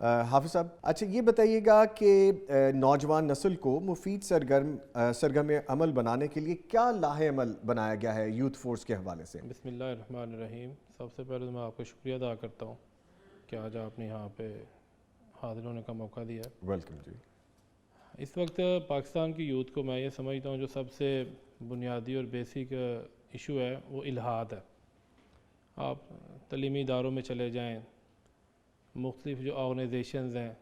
حافظ صاحب اچھا یہ بتائیے گا کہ نوجوان نسل کو مفید سرگرم عمل بنانے کے لیے کیا لاہ عمل بنایا گیا ہے یوتھ فورس کے حوالے سے؟ بسم اللہ الرحمن الرحیم. سب سے پہلے میں آپ کا شکریہ ادا کرتا ہوں کہ آج آپ نے یہاں پہ حاضر ہونے کا موقع دیا ہے. ویلکم جی. اس وقت پاکستان کی یوتھ کو میں یہ سمجھتا ہوں جو سب سے بنیادی اور بیسک ایشو ہے وہ الحاد ہے. آپ تعلیمی اداروں میں چلے جائیں، مختلف جو آرگنائزیشنز ہیں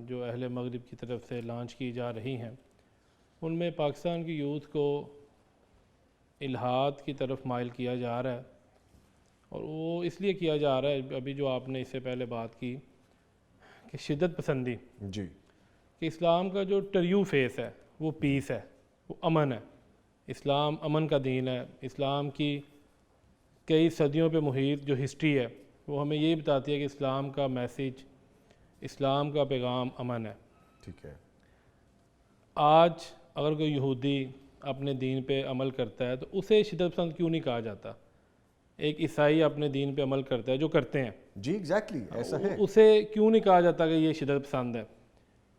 جو اہل مغرب کی طرف سے لانچ کی جا رہی ہیں، ان میں پاکستان کی یوتھ کو الحاد کی طرف مائل کیا جا رہا ہے. اور وہ اس لیے کیا جا رہا ہے، ابھی جو آپ نے اس سے پہلے بات کی کہ شدت پسندی جی، کہ اسلام کا جو ٹریو فیس ہے وہ پیس ہے، وہ امن ہے. اسلام امن کا دین ہے. اسلام کی کئی صدیوں پہ محیط جو ہسٹری ہے وہ ہمیں یہ بتاتی ہے کہ اسلام کا میسیج، اسلام کا پیغام امن ہے. ٹھیک ہے. آج اگر کوئی یہودی اپنے دین پہ عمل کرتا ہے تو اسے شدت پسند کیوں نہیں کہا جاتا؟ ایک عیسائی اپنے دین پہ عمل کرتا ہے، جو کرتے ہیں جی ایگزیکٹلی ایسا ہے، اسے کیوں نہیں کہا جاتا کہ یہ شدت پسند ہے؟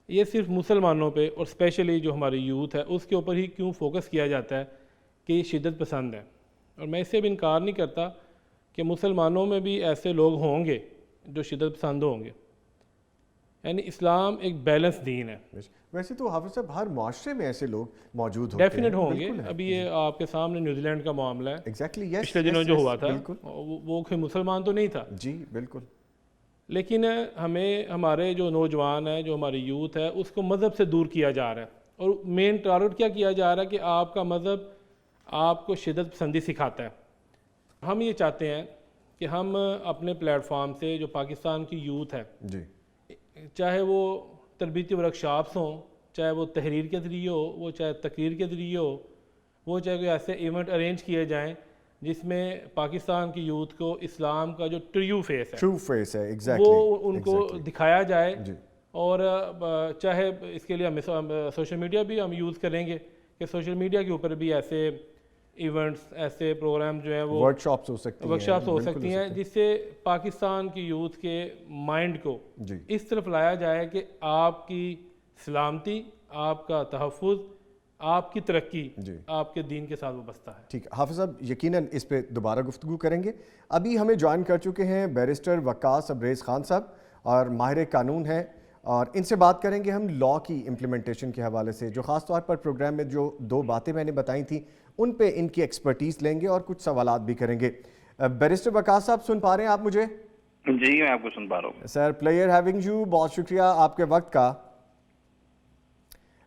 یہ صرف مسلمانوں پہ اور اسپیشلی جو ہماری یوتھ ہے اس کے اوپر ہی کیوں فوکس کیا جاتا ہے کہ یہ شدت پسند ہے؟ اور میں اس سے بھی انکار نہیں کرتا کہ مسلمانوں میں بھی ایسے لوگ ہوں گے جو شدت پسند ہوں گے. یعنی اسلام ایک بیلنس دین ہے. ویسے تو حافظ صاحب ہر معاشرے میں ایسے لوگ موجود ہوتے ہیں، ڈیفینیٹ ہوں گے. ابھی یہ آپ کے سامنے نیوزی لینڈ کا معاملہ ہے، ایگزیکٹلی یس، پچھلے دنوں جو ہوا تھا، وہ کوئی مسلمان تو نہیں تھا. جی بالکل. لیکن ہمیں ہمارے جو نوجوان ہیں، جو ہماری یوتھ ہے، اس کو مذہب سے دور کیا جا رہا ہے. اور مین ٹارگٹ کیا جا رہا ہے کہ آپ کا مذہب آپ کو شدت پسندی سکھاتا ہے. ہم یہ چاہتے ہیں کہ ہم اپنے پلیٹ فارم سے جو پاکستان کی یوتھ ہے، جی، چاہے وہ تربیتی ورکشاپس ہوں، چاہے وہ تحریر کے ذریعے ہو، وہ چاہے تقریر کے ذریعے ہو، وہ چاہے کوئی ایسے ایونٹ ارینج کیے جائیں جس میں پاکستان کی یوتھ کو اسلام کا جو ٹریو فیس ہے وہ ان کو دکھایا جائے. اور چاہے اس کے لیے ہم سوشل میڈیا بھی ہم یوز کریں گے کہ سوشل میڈیا کے اوپر بھی ایسے ایونٹس، ایسے پروگرام جو ہیں وہ ورک شاپس ہو سکتی ہیں جس سے پاکستان کی یوتھ کے مائنڈ کو اس طرف لایا جائے کہ آپ کی سلامتی، آپ کا تحفظ، آپ کی ترقی آپ کے دین کے ساتھ وابستہ ہے. ٹھیک ہے حافظ صاحب، یقیناً اس پہ دوبارہ گفتگو کریں گے. ابھی ہمیں جوائن کر چکے ہیں بیرسٹر وقاص ابریز خان صاحب اور ماہر قانون ہیں، اور ان سے بات کریں گے ہم لاء کی امپلیمنٹیشن کے حوالے سے. جو خاص طور پر پروگرام میں جو دو باتیں میں نے بتائی تھیں ان پہ ان کی ایکسپرٹیز لیں گے اور کچھ سوالات بھی کریں گے. بیرسٹر وقاص صاحب سن پا رہے ہیں آپ مجھے؟ جی میں آپ کو سن پا رہا ہوں سر. پلیئر ہیونگ یو، بہت شکریہ آپ کے وقت کا.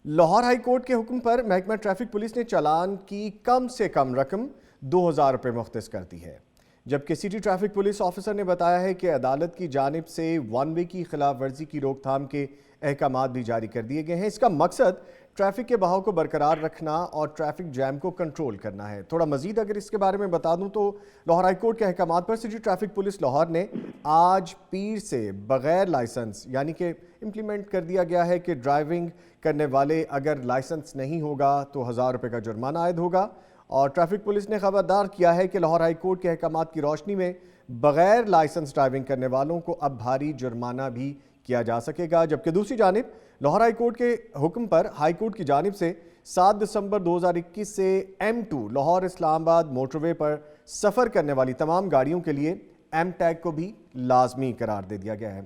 لاہور ہائی کورٹ کے حکم پر محکمہ ٹریفک پولیس نے چالان کی کم سے کم رقم 2000 روپے مختص کر دی ہے، جبکہ سٹی ٹریفک پولیس آفیسر نے بتایا ہے کہ عدالت کی جانب سے ون وے کی خلاف ورزی کی روک تھام کے احکامات بھی جاری کر دیے گئے ہیں. اس کا مقصد ٹریفک کے بہاؤ کو برقرار رکھنا اور ٹریفک جیم کو کنٹرول کرنا ہے. تھوڑا مزید اگر اس کے بارے میں بتا دوں تو لاہور ہائی کورٹ کے احکامات پر سٹی ٹریفک پولیس لاہور نے آج پیر سے بغیر لائسنس، یعنی کہ امپلیمنٹ کر دیا گیا ہے کہ ڈرائیونگ کرنے والے اگر لائسنس نہیں ہوگا تو 1000 روپے کا جرمانہ عائد ہوگا. اور ٹریفک پولیس نے خبردار کیا ہے کہ لاہور ہائی کورٹ کے احکامات کی روشنی میں بغیر لائسنس ڈرائیونگ کرنے والوں کو اب بھاری جرمانہ بھی کیا جا سکے گا. جبکہ دوسری جانب لاہور ہائی کورٹ کے حکم پر ہائی کورٹ کی جانب سے 7 دسمبر 2021 سے M2 لاہور اسلام آباد موٹر وے پر سفر کرنے والی تمام گاڑیوں کے لیے ایم ٹیگ کو بھی لازمی قرار دے دیا گیا ہے.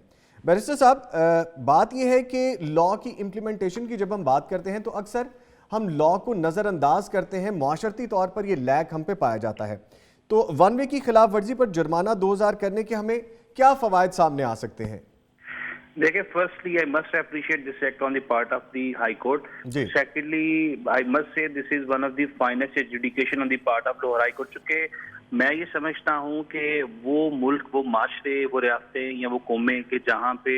بیرسٹر صاحب، بات یہ ہے کہ لاء کی امپلیمنٹیشن کی جب ہم بات کرتے ہیں تو اکثر ہم لاء کو نظر انداز کرتے ہیں، معاشرتی طور پر یہ لیک ہم پہ پایا جاتا ہے. تو ون وے کی خلاف ورزی پر جرمانہ 2000 کرنے کے ہمیں کیا فوائد سامنے آ سکتے ہیں؟ دیکھیں، firstly I must appreciate this act on the part of the High Court. Secondly, I must say this is one of the finest adjudication on the part of Lahore High Court. چونکہ میں یہ سمجھتا ہوں کہ وہ ملک، وہ معاشرے، وہ ریاستیں یا وہ قومیں کہ جہاں پہ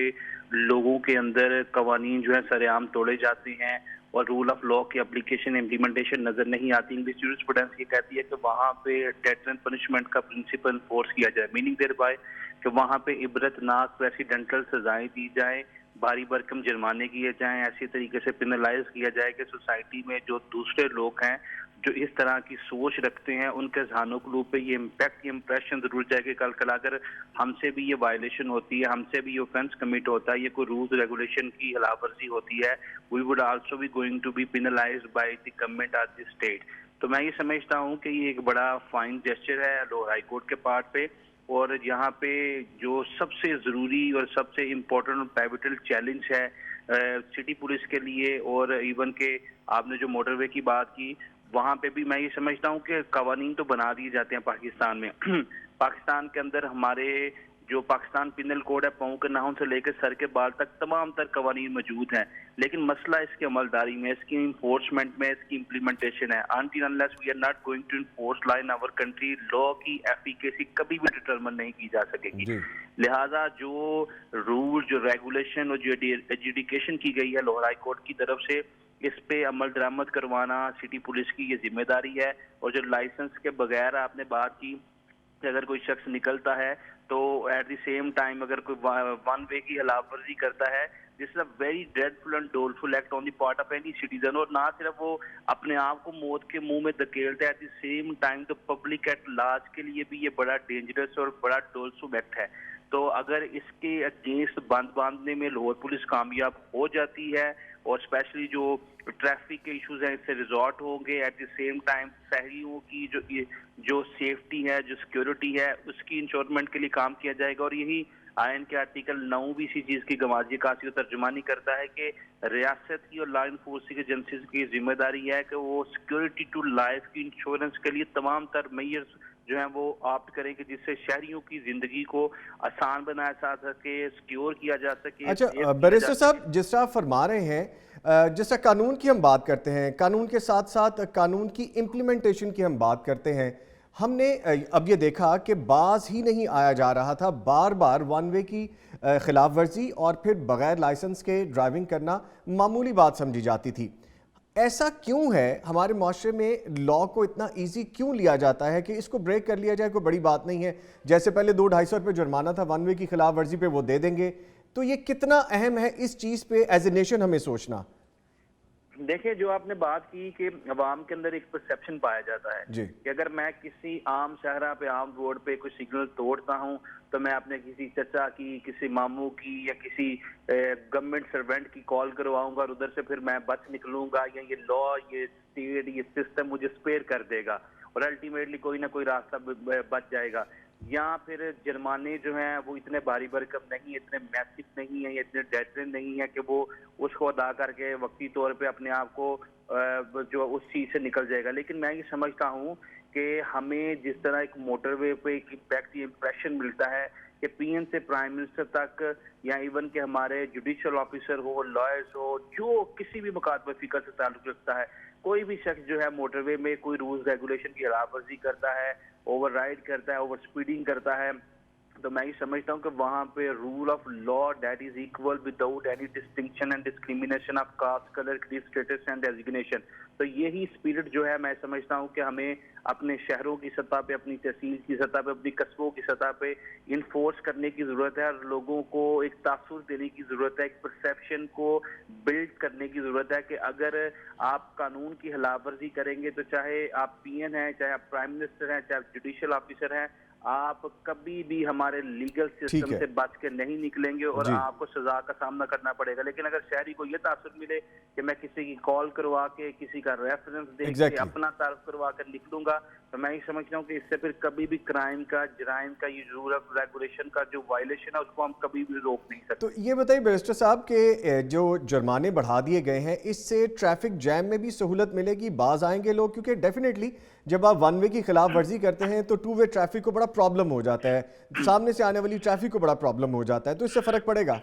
لوگوں کے اندر قوانین جو ہیں سر عام توڑے جاتے ہیں اور رول آف لاء کی اپلیکیشن امپلیمنٹیشن نظر نہیں آتی، انگلش جورسپروڈنس یہ کہتی ہے کہ وہاں پہ ڈیتھ اینڈ پنشمنٹ کا پرنسپل فورس کیا جائے، میننگ دیر بائی کہ وہاں پہ عبرت ناک پریسیڈنٹل سزائیں دی جائیں، بھاری بھرکم جرمانے کیے جائیں، ایسی طریقے سے پینلائز کیا جائے کہ سوسائٹی میں جو دوسرے لوگ ہیں جو اس طرح کی سوچ رکھتے ہیں ان کے ذہانوں قلوب پہ یہ امپیکٹ، یہ امپریشن ضرور جائے کہ کل اگر ہم سے بھی یہ وائلیشن ہوتی ہے، ہم سے بھی یہ اوفینس کمٹ ہوتا ہے، یہ کوئی رولز ریگولیشن کی خلاف ورزی ہوتی ہے، we would also be going to be penalised by the government of the state. تو میں یہ سمجھتا ہوں کہ یہ ایک بڑا فائن جیسچر ہے لاہور ہائی کورٹ کے پارٹ پہ. اور یہاں پہ جو سب سے ضروری اور سب سے امپورٹنٹ اور پیوٹل چیلنج ہے سٹی پولیس کے لیے، اور ایون کہ آپ نے جو موٹر وے کی بات کی، وہاں پہ بھی میں یہ سمجھتا ہوں کہ قوانین تو بنا دیے جاتے ہیں پاکستان میں. پاکستان کے اندر ہمارے جو پاکستان پینل کوڈ ہے، پاؤں کے ناخن سے لے کے سر کے بال تک تمام تر قوانین موجود ہیں، لیکن مسئلہ اس کی عملداری میں، اس کی انفورسمنٹ میں، اس کی امپلیمنٹیشن ہے. until unless we are not going to enforce law in our country, law کی ایفیکیسی کبھی بھی ڈٹرمن نہیں کی جا سکے گی. لہٰذا جو رول، جو ریگولیشن اور جو ایجوڈیکیشن کی گئی ہے لاہور ہائی کورٹ کی طرف سے، اس پہ عمل درآمد کروانا سٹی پولیس کی یہ ذمہ داری ہے. اور جو لائسنس کے بغیر آپ نے بات کی کہ اگر کوئی شخص نکلتا ہے تو ایٹ دی سیم ٹائم اگر کوئی ون وے کی خلاف ورزی کرتا ہے، this is a very dreadful and doleful act on the part of any citizen. اور نہ صرف وہ اپنے آپ کو موت کے منہ میں دھکیلتا ہے، ایٹ دی سیم ٹائم تو پبلک ایٹ لارج کے لیے بھی یہ بڑا ڈینجرس اور بڑا ڈولسم ایکٹ ہے. تو اگر اس کے اگینسٹ بند باندھنے میں لاہور پولیس کامیاب ہو جاتی ہے، اور اسپیشلی جو ٹریفک کے ایشوز ہیں اس سے ریزالٹ ہوں گے، ایٹ دی سیم ٹائم شہریوں کی جو سیفٹی ہے، جو سیکیورٹی ہے، اس کی انشورمنٹ کے لیے کام کیا جائے گا. اور یہی آئین کے آرٹیکل 9 بھی اسی چیز کی گمازی کاسی و ترجمانی کرتا ہے کہ ریاست کی اور لا انفورسنگ ایجنسیز کی ذمہ داری ہے کہ وہ سیکیورٹی ٹو لائف کی انشورنس کے لیے تمام تر میئرز جو ہیں وہ آپٹ کریں کہ جس سے شہریوں کی زندگی کو آسان بنایا جا سکے، سیکیور کیا جا سکے. اچھا بیرسٹر صاحب، جس طرح آپ فرما رہے ہیں، جس طرح قانون کی ہم بات کرتے ہیں، قانون کے ساتھ ساتھ قانون کی امپلیمنٹیشن کی ہم بات کرتے ہیں، ہم نے اب یہ دیکھا کہ باز ہی نہیں آیا جا رہا تھا، بار بار ون وے کی خلاف ورزی اور پھر بغیر لائسنس کے ڈرائیونگ کرنا معمولی بات سمجھی جاتی تھی. ایسا کیوں ہے ہمارے معاشرے میں لاء کو اتنا ایزی کیوں لیا جاتا ہے کہ اس کو بریک کر لیا جائے، کوئی بڑی بات نہیں ہے، جیسے پہلے 200-250 روپے جرمانہ تھا ون وے کی خلاف ورزی پہ، وہ دے دیں گے. تو یہ کتنا اہم ہے اس چیز پہ ایز اے نیشن ہمیں سوچنا؟ دیکھیں، جو آپ نے بات کی کہ عوام کے اندر ایک پرسیپشن پایا جاتا ہے کہ اگر میں کسی عام شہرہ پہ، عام روڈ پہ کوئی سگنل توڑتا ہوں تو میں اپنے کسی چچا کی، کسی ماموں کی یا کسی گورنمنٹ سرونٹ کی کال کرواؤں گا اور ادھر سے پھر میں بچ نکلوں گا، یا یہ لاء، یہ اسٹیٹ، یہ سسٹم مجھے اسپیئر کر دے گا اور الٹیمیٹلی کوئی نہ کوئی راستہ بچ جائے گا. یا پھر جرمانے جو ہیں وہ اتنے بھاری بھرکم نہیں، اتنے میسو نہیں ہیں، اتنے ڈیٹرن نہیں ہیں کہ وہ اس کو ادا کر کے وقتی طور پہ اپنے آپ کو جو اس چیز سے نکل جائے گا. لیکن میں یہ سمجھتا ہوں کہ ہمیں جس طرح ایک موٹر وے پہ ایک امپیکٹ، امپریشن ملتا ہے کہ پی ایم سے پرائم منسٹر تک، یا ایون کہ ہمارے جوڈیشل آفیسر ہو، لائرز ہو، جو کسی بھی مکاتبہ فکر سے تعلق رکھتا ہے، کوئی بھی شخص جو ہے موٹر وے میں کوئی رولز ریگولیشن کی خلاف ورزی کرتا ہے، اوور رائڈ کرتا ہے، اوور سپیڈنگ کرتا ہے، تو میں یہ سمجھتا ہوں کہ وہاں پہ rule of law that is equal without any distinction and discrimination of caste, colour, creed, status and designation. تو یہی اسپرٹ جو ہے میں سمجھتا ہوں کہ ہمیں اپنے شہروں کی سطح پہ، اپنی تحصیل کی سطح پہ، اپنی قصبوں کی سطح پہ انفورس کرنے کی ضرورت ہے، اور لوگوں کو ایک تاثر دینے کی ضرورت ہے، ایک پرسیپشن کو بلڈ کرنے کی ضرورت ہے کہ اگر آپ قانون کی خلاف ورزی کریں گے تو چاہے آپ پی این ہیں، چاہے آپ پرائم منسٹر ہیں، چاہے آپ جوڈیشل آفیسر ہیں، آپ کبھی بھی ہمارے لیگل سسٹم سے بچ کے نہیں نکلیں گے اور آپ کو سزا کا سامنا کرنا پڑے گا. لیکن اگر شہری کو یہ تاثر ملے کہ میں کسی کی کال کروا کے، کسی کا ریفرنس دے کے، اپنا تعارف کروا کر نکلوں گا، تو میں یہ سمجھتا ہوں کہ اس سے پھر کبھی بھی کرائم کا، جرائم کا، یہ رول آف ریگولیشن کا جو وائلیشن ہے اس کو ہم کبھی بھی روک نہیں سکتے. تو یہ بتائیے بیرسٹر صاحب کہ جو جرمانے بڑھا دیے گئے ہیں، اس سے ٹریفک جیم میں بھی سہولت ملے گی، باز آئیں گے لوگ؟ کیونکہ ڈیفینیٹلی جب آپ ون وے کی خلاف ورزی کرتے ہیں تو ٹو وے ٹریفک کو بڑا پرابلم ہو جاتا ہے، سامنے سے آنے والی ٹریفک کو بڑا پرابلم ہو جاتا ہے، تو اس سے فرق پڑے گا؟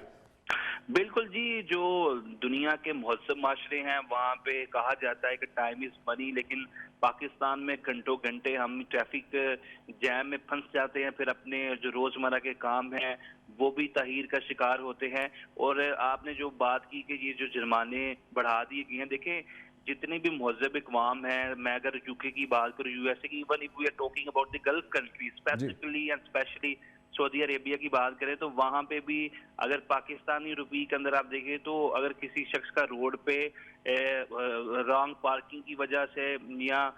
بالکل جی، جو دنیا کے مہذب معاشرے ہیں وہاں پہ کہا جاتا ہے کہ ٹائم از منی، لیکن پاکستان میں گھنٹوں گھنٹے ہم ٹریفک جیم میں پھنس جاتے ہیں، پھر اپنے جو روزمرہ کے کام ہیں وہ بھی تاخیر کا شکار ہوتے ہیں. اور آپ نے جو بات کی کہ یہ جو جرمانے بڑھا دیے گئے ہیں، دیکھیں جتنے بھی مہذب اقوام ہیں، میں اگر یو کے کی بات کروں، یو ایس اے کی، even if we are talking about the Gulf countries specifically and specially سعودی عربیہ کی بات کریں تو وہاں پہ بھی اگر پاکستانی روپی کے اندر آپ دیکھیں تو اگر کسی شخص کا روڈ پہ رانگ پارکنگ کی وجہ سے یا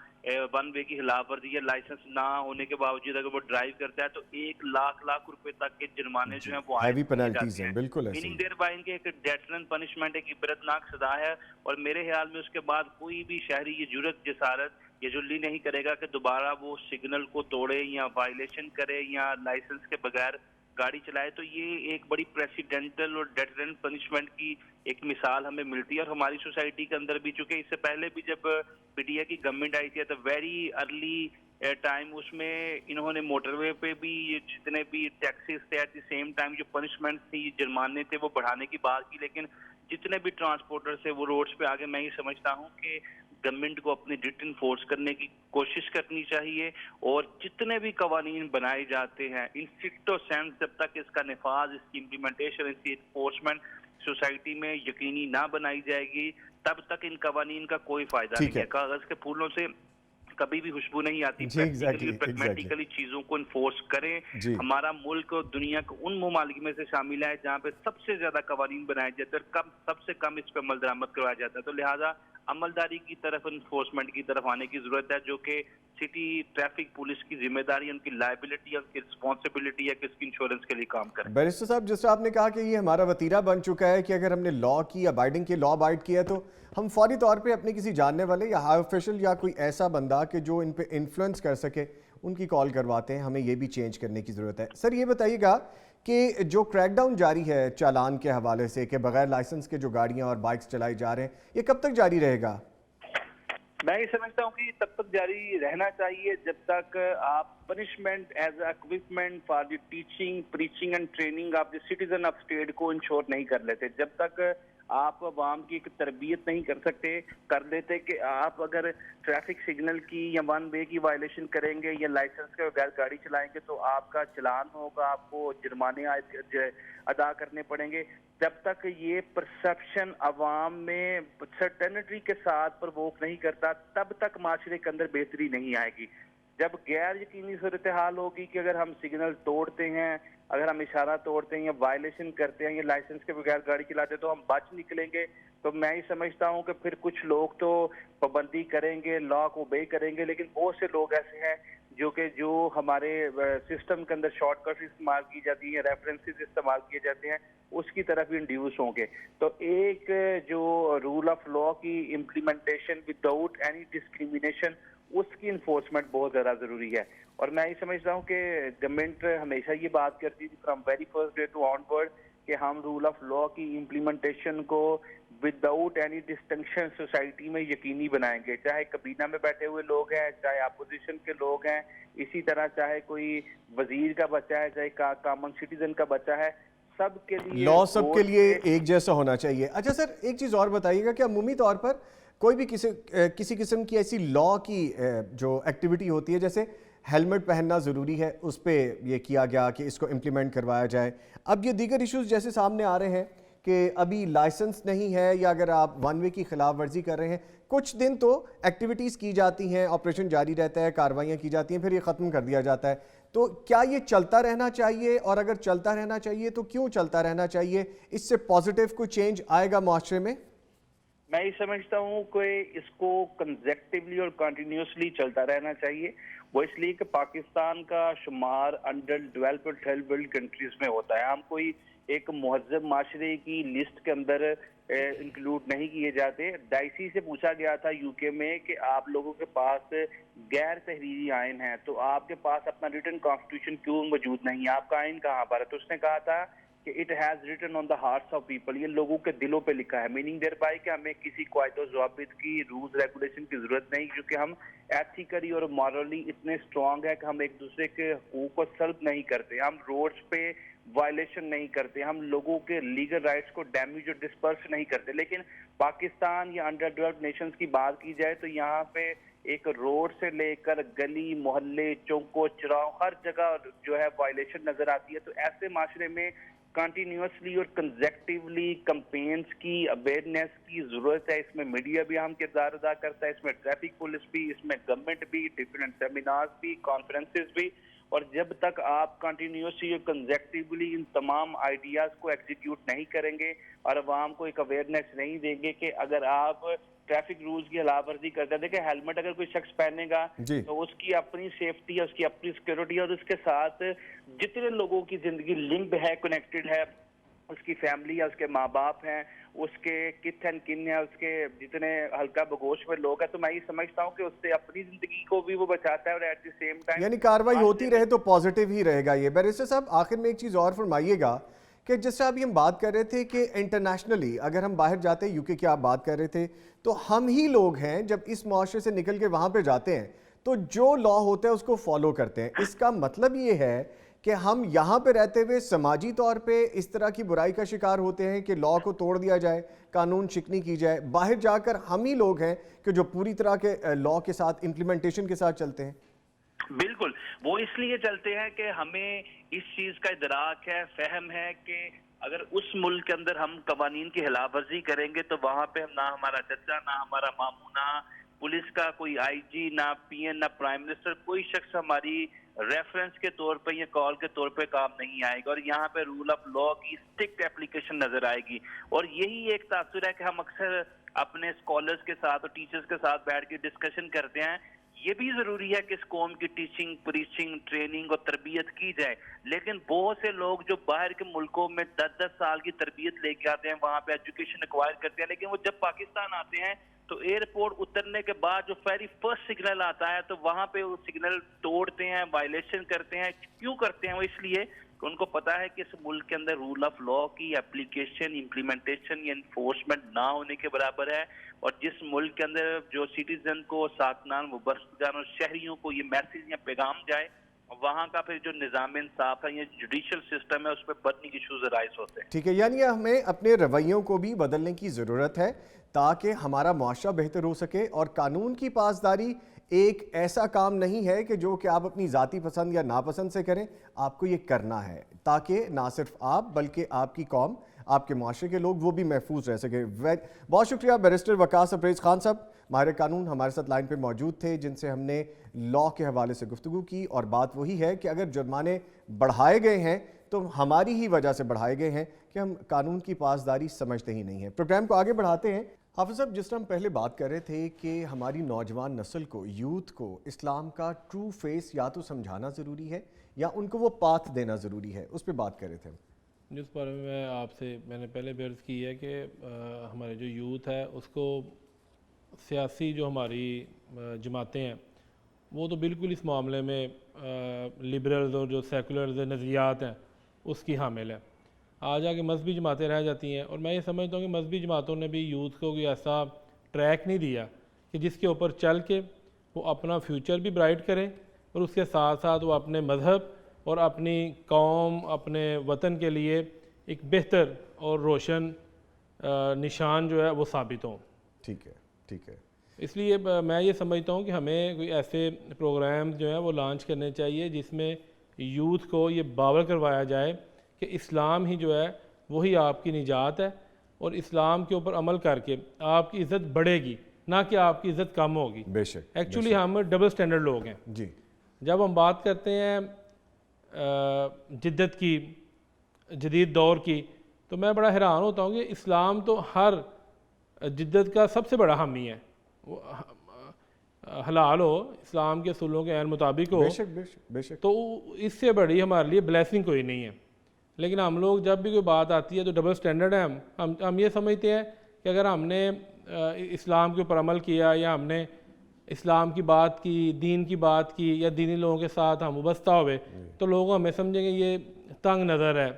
ون وے کی خلاف ورزی یا لائسنس نہ ہونے کے باوجود اگر وہ ڈرائیو کرتا ہے تو 1,00,000 روپے تک کے جرمانے جو ہیں وہ ہیوی پینلٹیز ہیں، بالکل ایسے میننگ دیر بائی کے ایک ڈیٹرنٹ پنشمنٹ ایک عبرتناک سزا ہے، اور میرے خیال میں اس کے بعد کوئی بھی شہری یہ جرت جسارت یہ جلی نہیں کرے گا کہ دوبارہ وہ سگنل کو توڑے یا وائلیشن کرے یا لائسنس کے بغیر گاڑی چلائے. تو یہ ایک بڑی پریسیڈنٹل اور ڈیٹرنٹ پنشمنٹ کی ایک مثال ہمیں ملتی ہے. اور ہماری سوسائٹی کے اندر بھی، چونکہ اس سے پہلے بھی جب پی ٹی آئی کی گورنمنٹ آئی تھی تو ویری ارلی ٹائم اس میں انہوں نے موٹر وے پہ بھی جتنے بھی ٹیکسیز تھے ایٹ دی سیم ٹائم جو پنشمنٹ تھی جرمانے تھے وہ بڑھانے کی بات کی، لیکن جتنے بھی ٹرانسپورٹر سے وہ روڈز پہ آگے. میں یہ سمجھتا ہوں کہ گورنمنٹ کو اپنی ڈٹ انفورس کرنے کی کوشش کرنی چاہیے، اور جتنے بھی قوانین بنائے جاتے ہیں ان سٹو سینس جب تک اس کا نفاذ، اس کی امپلیمنٹیشن، اس کی انفورسمنٹ سوسائٹی میں یقینی نہ بنائی جائے گی تب تک ان قوانین کا کوئی فائدہ نہیں ہے. کاغذ کے پھولوں سے کبھی بھی خوشبو نہیں آتی. پریکٹیکلی چیزوں کو انفورس کریں. ہمارا ملک اور دنیا کے ان ممالک میں سے شامل ہے جہاں پہ سب سے زیادہ قوانین بنائے جاتے ہیں اور سب سے کم اس پہ عمل درآمد کروایا جاتا ہے. تو لہٰذا عملداری کی طرف، انفورسمنٹ کی طرف آنے کی ضرورت ہے، جو کہ سٹی ٹریفک پولیس کی ذمہ داری، ان کی لائبلٹی، ان کی رسپانسبلٹی ہے کہ اس کی انشورنس کے لیے کام کریں. بیرسٹر صاحب، جس طرح آپ نے کہا کہ یہ ہمارا وتیرہ بن چکا ہے کہ اگر ہم نے لا کی ابائڈنگ کی، لا ابائڈ کیا تو ہم فوری طور پہ اپنے کسی جاننے والے یا ہائی آفیشل یا کوئی ایسا بندہ کہ جو ان پہ انفلوئنس کر سکے ان کی کال کرواتے ہیں. ہمیں یہ بھی چینج کرنے کی ضرورت ہے. سر یہ بتائیے گا کہ جو کریک ڈاؤن جاری ہے چالان کے حوالے سے کہ بغیر لائسنس کے جو گاڑیاں اور بائکس چلائی جا رہے ہیں، یہ کب تک جاری رہے گا؟ میں یہ سمجھتا ہوں کہ تب تک جاری رہنا چاہیے جب تک آپ punishment as a equipment for the teaching, preaching and training of the citizen of state کو انشور نہیں کر لیتے. جب تک آپ عوام کی ایک تربیت نہیں کر لیتے کہ آپ اگر ٹریفک سگنل کی یا ون وے کی وائلیشن کریں گے یا لائسنس کے بغیر گاڑی چلائیں گے تو آپ کا چلان ہوگا، آپ کو جرمانے ادا کرنے پڑیں گے. جب تک یہ پرسپشن عوام میں سرٹنٹی کے ساتھ پرووک نہیں کرتا تب تک معاشرے کے اندر بہتری نہیں آئے گی. جب غیر یقینی صورتحال ہوگی کہ اگر ہم سگنل توڑتے ہیں، اگر ہم اشارہ توڑتے ہیں یا وائلیشن کرتے ہیں یا لائسنس کے بغیر گاڑی چلاتے ہیں تو ہم بچ نکلیں گے. تو میں یہ سمجھتا ہوں کہ پھر کچھ لوگ تو پابندی کریں گے، لا کو اوبے کریں گے، لیکن بہت سے لوگ ایسے ہیں جو ہمارے سسٹم کے اندر شارٹ کٹس استعمال کی جاتی ہیں، ریفرنسز استعمال کیے جاتے ہیں، اس کی طرف انڈیوس ہوں گے. تو ایک جو رول آف لا کی امپلیمنٹیشن وداؤٹ اینی ڈسکریمنیشن، اس کی انفورسمنٹ بہت زیادہ ضروری ہے. اور میں یہ سمجھتا ہوں کہ گورنمنٹ ہمیشہ یہ بات کرتی تھی from very first day to onward کہ ہم رول آف لا کی امپلیمنٹیشن کو وداؤٹ اینی ڈسٹنکشن سوسائٹی میں یقینی بنائیں گے. چاہے کابینہ میں بیٹھے ہوئے لوگ ہیں، چاہے اپوزیشن کے لوگ ہیں، اسی طرح چاہے کوئی وزیر کا بچہ ہے، چاہے کامن سٹیزن کا بچہ ہے، سب کے لیے لا سب کے لیے ایک جیسا ہونا چاہیے. اچھا سر، ایک چیز اور بتائیے گا کہ عمومی طور پر کوئی بھی کسی قسم کی ایسی لا کی جو ایکٹیویٹی ہوتی ہے، جیسے ہیلمٹ پہننا ضروری ہے، اس پہ یہ کیا گیا کہ اس کو امپلیمنٹ کروایا جائے. اب یہ دیگر ایشوز جیسے سامنے آ رہے ہیں کہ ابھی لائسنس نہیں ہے یا اگر آپ ون وے کی خلاف ورزی کر رہے ہیں، کچھ دن تو ایکٹیویٹیز کی جاتی ہیں، آپریشن جاری رہتا ہے، کارروائیاں کی جاتی ہیں، پھر یہ ختم کر دیا جاتا ہے. تو کیا یہ چلتا رہنا چاہیے؟ اور اگر چلتا رہنا چاہیے تو کیوں چلتا رہنا چاہیے؟ اس سے پازیٹیو کوئی چینج آئے گا معاشرے میں؟ میں یہ سمجھتا ہوں کہ اس کو کنزیکٹیولی اور کنٹینیوسلی چلتا رہنا چاہیے. وہ اس لیے کہ پاکستان کا شمار انڈر ڈیولپڈ اور تھرڈ ورلڈ کنٹریز میں ہوتا ہے. ہم کوئی ایک مہذب معاشرے کی لسٹ کے اندر انکلوڈ نہیں کیے جاتے. ڈائسی سے پوچھا گیا تھا یو کے میں کہ آپ لوگوں کے پاس غیر تحریری آئین ہے تو آپ کے پاس اپنا ریٹن کانسٹیٹیوشن کیوں موجود نہیں ہے، آپ کا آئین کہاں پر ہے؟ تو اس نے کہا تھا کہ it has written on the hearts of people, یہ لوگوں کے دلوں پہ لکھا ہے. میننگ دیر بائی کہ ہمیں کسی قواعد و ضوابط کی، رولز ریگولیشن کی ضرورت نہیں، کیونکہ ہم ایتھیکلی اور مورلی اتنے اسٹرانگ ہیں کہ ہم ایک دوسرے کے حقوق کو سلب نہیں کرتے، ہم روڈز پہ وائلیشن نہیں کرتے، ہم لوگوں کے لیگل رائٹس کو ڈیمیج اور ڈسپرس نہیں کرتے. لیکن پاکستان یا انڈر ڈیولپڈ نیشنز کی بات کی جائے تو یہاں پہ ایک روڈ سے لے کر گلی محلے چوکوں چراہوں ہر جگہ جو ہے وائلیشن نظر آتی ہے. تو ایسے معاشرے میں کنٹینیوسلی اور کنزیکٹیولی کمپینز کی اویئرنیس کی ضرورت ہے. اس میں میڈیا بھی اہم کردار ادا کرتا ہے، اس میں ٹریفک پولیس بھی، اس میں گورنمنٹ بھی، ڈفرینٹ سیمینارز بھی، کانفرنسز بھی. اور جب تک آپ کنٹینیوسلی کنزیکٹیولی ان تمام آئیڈیاز کو ایگزیکیوٹ نہیں کریں گے اور عوام کو ایک اویئرنیس نہیں دیں گے کہ اگر آپ ٹریفک رولز کی خلاف ورزی کرتے ہیں، دیکھیں ہیلمٹ اگر کوئی شخص پہنے گا تو اس کی اپنی سیفٹی ہے، اس کی اپنی سیکورٹی ہے، اور اس کے ساتھ جتنے لوگوں کی زندگی لنکڈ ہے، کنیکٹڈ ہے، اس کی فیملی ہے، اس کے ماں باپ ہیں، اس کے کت اینڈ کن ہے، اس کے جتنے ہلکا بگوش میں لوگ ہیں، تو میں یہ سمجھتا ہوں کہ اس سے اپنی زندگی کو بھی وہ بچاتا ہے اور ایٹ دی سیم ٹائم یعنی کاروائی ہوتی رہے تو پازیٹیو ہی رہے گا یہ۔ بیرسٹر صاحب آخر میں ایک چیز اور فرمائیے گا کہ جس سے ابھی ہم بات کر رہے تھے کہ انٹرنیشنلی اگر ہم باہر جاتے ہیں، یو کے کی آپ بات کر رہے تھے، تو ہم ہی لوگ ہیں جب اس معاشرے سے نکل کے وہاں پہ جاتے ہیں تو جو لا ہوتا ہے اس کو فالو کرتے ہیں۔ اس کا مطلب یہ ہے کہ ہم یہاں پہ رہتے ہوئے سماجی طور پہ اس طرح کی برائی کا شکار ہوتے ہیں کہ لا کو توڑ دیا جائے، قانون شکنی کی جائے، باہر جا کر ہم ہی لوگ ہیں کہ جو پوری طرح کے لا کے ساتھ امپلیمنٹیشن کے ساتھ چلتے ہیں۔ بالکل، وہ اس لیے چلتے ہیں کہ ہمیں اس چیز کا ادراک ہے، فہم ہے کہ اگر اس ملک کے اندر ہم قوانین کی خلاف ورزی کریں گے تو وہاں پہ نہ ہمارا چچا، نہ ہمارا ماموں، نہ پولیس کا کوئی آئی جی، نہ پی این، نہ پرائم منسٹر، کوئی شخص ہماری ریفرنس کے طور پہ یا کال کے طور پہ کام نہیں آئے گا، اور یہاں پہ رول آف لا کی اسٹرکٹ اپلیکیشن نظر آئے گی۔ اور یہی ایک تاثر ہے کہ ہم اکثر اپنے اسکالرز کے ساتھ اور ٹیچرز کے ساتھ بیٹھ کے ڈسکشن کرتے ہیں۔ یہ بھی ضروری ہے کہ اس قوم کی ٹیچنگ، پریچنگ، ٹریننگ اور تربیت کی جائے، لیکن بہت سے لوگ جو باہر کے ملکوں میں 10 سال کی تربیت لے کے آتے ہیں، وہاں پہ ایجوکیشن ایکوائر کرتے ہیں، لیکن وہ جب پاکستان آتے ہیں تو ایئرپورٹ اترنے کے بعد جو ویری فرسٹ سگنل آتا ہے تو وہاں پہ وہ سگنل توڑتے ہیں، وائلیشن کرتے ہیں۔ کیوں کرتے ہیں وہ؟ اس لیے کہ ان کو پتا ہے کہ اس ملک کے اندر رول آف لا کی اپلیکیشن، امپلیمنٹیشن یا انفورسمنٹ نہ ہونے کے برابر ہے، اور جس ملک کے اندر جو سٹیزن کو، ساکنان، مبصرگان اور شہریوں کو یہ میسیج یا پیغام جائے، وہاں کا پھر جو نظام انصاف ہے یا جوڈیشل سسٹم ہے اس پہ برننگ ایشوز رائز ہوتے ہیں۔ ٹھیک ہے، یعنی ہمیں اپنے رویوں کو بھی بدلنے کی ضرورت ہے تاکہ ہمارا معاشرہ بہتر ہو سکے، اور قانون کی پاسداری ایک ایسا کام نہیں ہے کہ جو کہ آپ اپنی ذاتی پسند یا ناپسند سے کریں، آپ کو یہ کرنا ہے تاکہ نہ صرف آپ بلکہ آپ کی قوم، آپ کے معاشرے کے لوگ وہ بھی محفوظ رہ سکے۔ بہت شکریہ بیرسٹر وقاص ابریز خان صاحب، ماہر قانون ہمارے ساتھ لائن پہ موجود تھے، جن سے ہم نے لا کے حوالے سے گفتگو کی، اور بات وہی ہے کہ اگر جرمانے بڑھائے گئے ہیں تو ہماری ہی وجہ سے بڑھائے گئے ہیں کہ ہم قانون کی پاسداری سمجھتے ہی نہیں ہیں۔ پروگرام کو آگے بڑھاتے ہیں۔ حافظ صاحب، جس طرح ہم پہلے بات کر رہے تھے کہ ہماری نوجوان نسل کو، یوتھ کو اسلام کا ٹرو فیس یا تو سمجھانا ضروری ہے یا ان کو وہ پاتھ دینا ضروری ہے، اس پہ بات کر رہے تھے۔ جس بارے میں آپ سے میں نے پہلے بھی عرض کی ہے کہ ہمارے جو یوتھ ہے اس کو سیاسی جو ہماری جماعتیں ہیں وہ تو بالکل اس معاملے میں لبرلز اور جو سیکولرز نظریات ہیں اس کی حامل ہے۔ آج آ کے مذہبی جماعتیں رہ جاتی ہیں، اور میں یہ سمجھتا ہوں کہ مذہبی جماعتوں نے بھی یوتھ کو کوئی ایسا ٹریک نہیں دیا کہ جس کے اوپر چل کے وہ اپنا فیوچر بھی برائٹ کریں، اور اس کے ساتھ ساتھ وہ اپنے مذہب اور اپنی قوم، اپنے وطن کے لیے ایک بہتر اور روشن نشان جو ہے وہ ثابت ہوں۔ ٹھیک ہے، ٹھیک ہے۔ اس لیے میں یہ سمجھتا ہوں کہ ہمیں کوئی ایسے پروگرامز جو ہیں وہ لانچ کرنے چاہیے جس میں یوتھ کو یہ باور کروایا جائے کہ اسلام ہی جو ہے وہی آپ کی نجات ہے، اور اسلام کے اوپر عمل کر کے آپ کی عزت بڑھے گی، نہ کہ آپ کی عزت کم ہوگی۔ بے شک، ایکچولی ہم ڈبل سٹینڈرڈ لوگ ہیں۔ جی، جب ہم بات کرتے ہیں جدت کی، جدید دور کی، تو میں بڑا حیران ہوتا ہوں کہ اسلام تو ہر جدت کا سب سے بڑا حامی ہے۔ حلال ہو، اسلام کے اصولوں کے عین مطابق ہو، بے شک، بے شک، بے شک۔ تو اس سے بڑی ہمارے لیے بلیسنگ کوئی نہیں ہے۔ لیکن ہم لوگ جب بھی کوئی بات آتی ہے تو ڈبل سٹینڈرڈ ہے، ہم یہ سمجھتے ہیں کہ اگر ہم نے اسلام کے اوپر عمل کیا یا ہم نے اسلام کی بات کی، دین کی بات کی، یا دینی لوگوں کے ساتھ ہم وابستہ ہوئے تو لوگ ہمیں سمجھیں گے یہ تنگ نظر ہے۔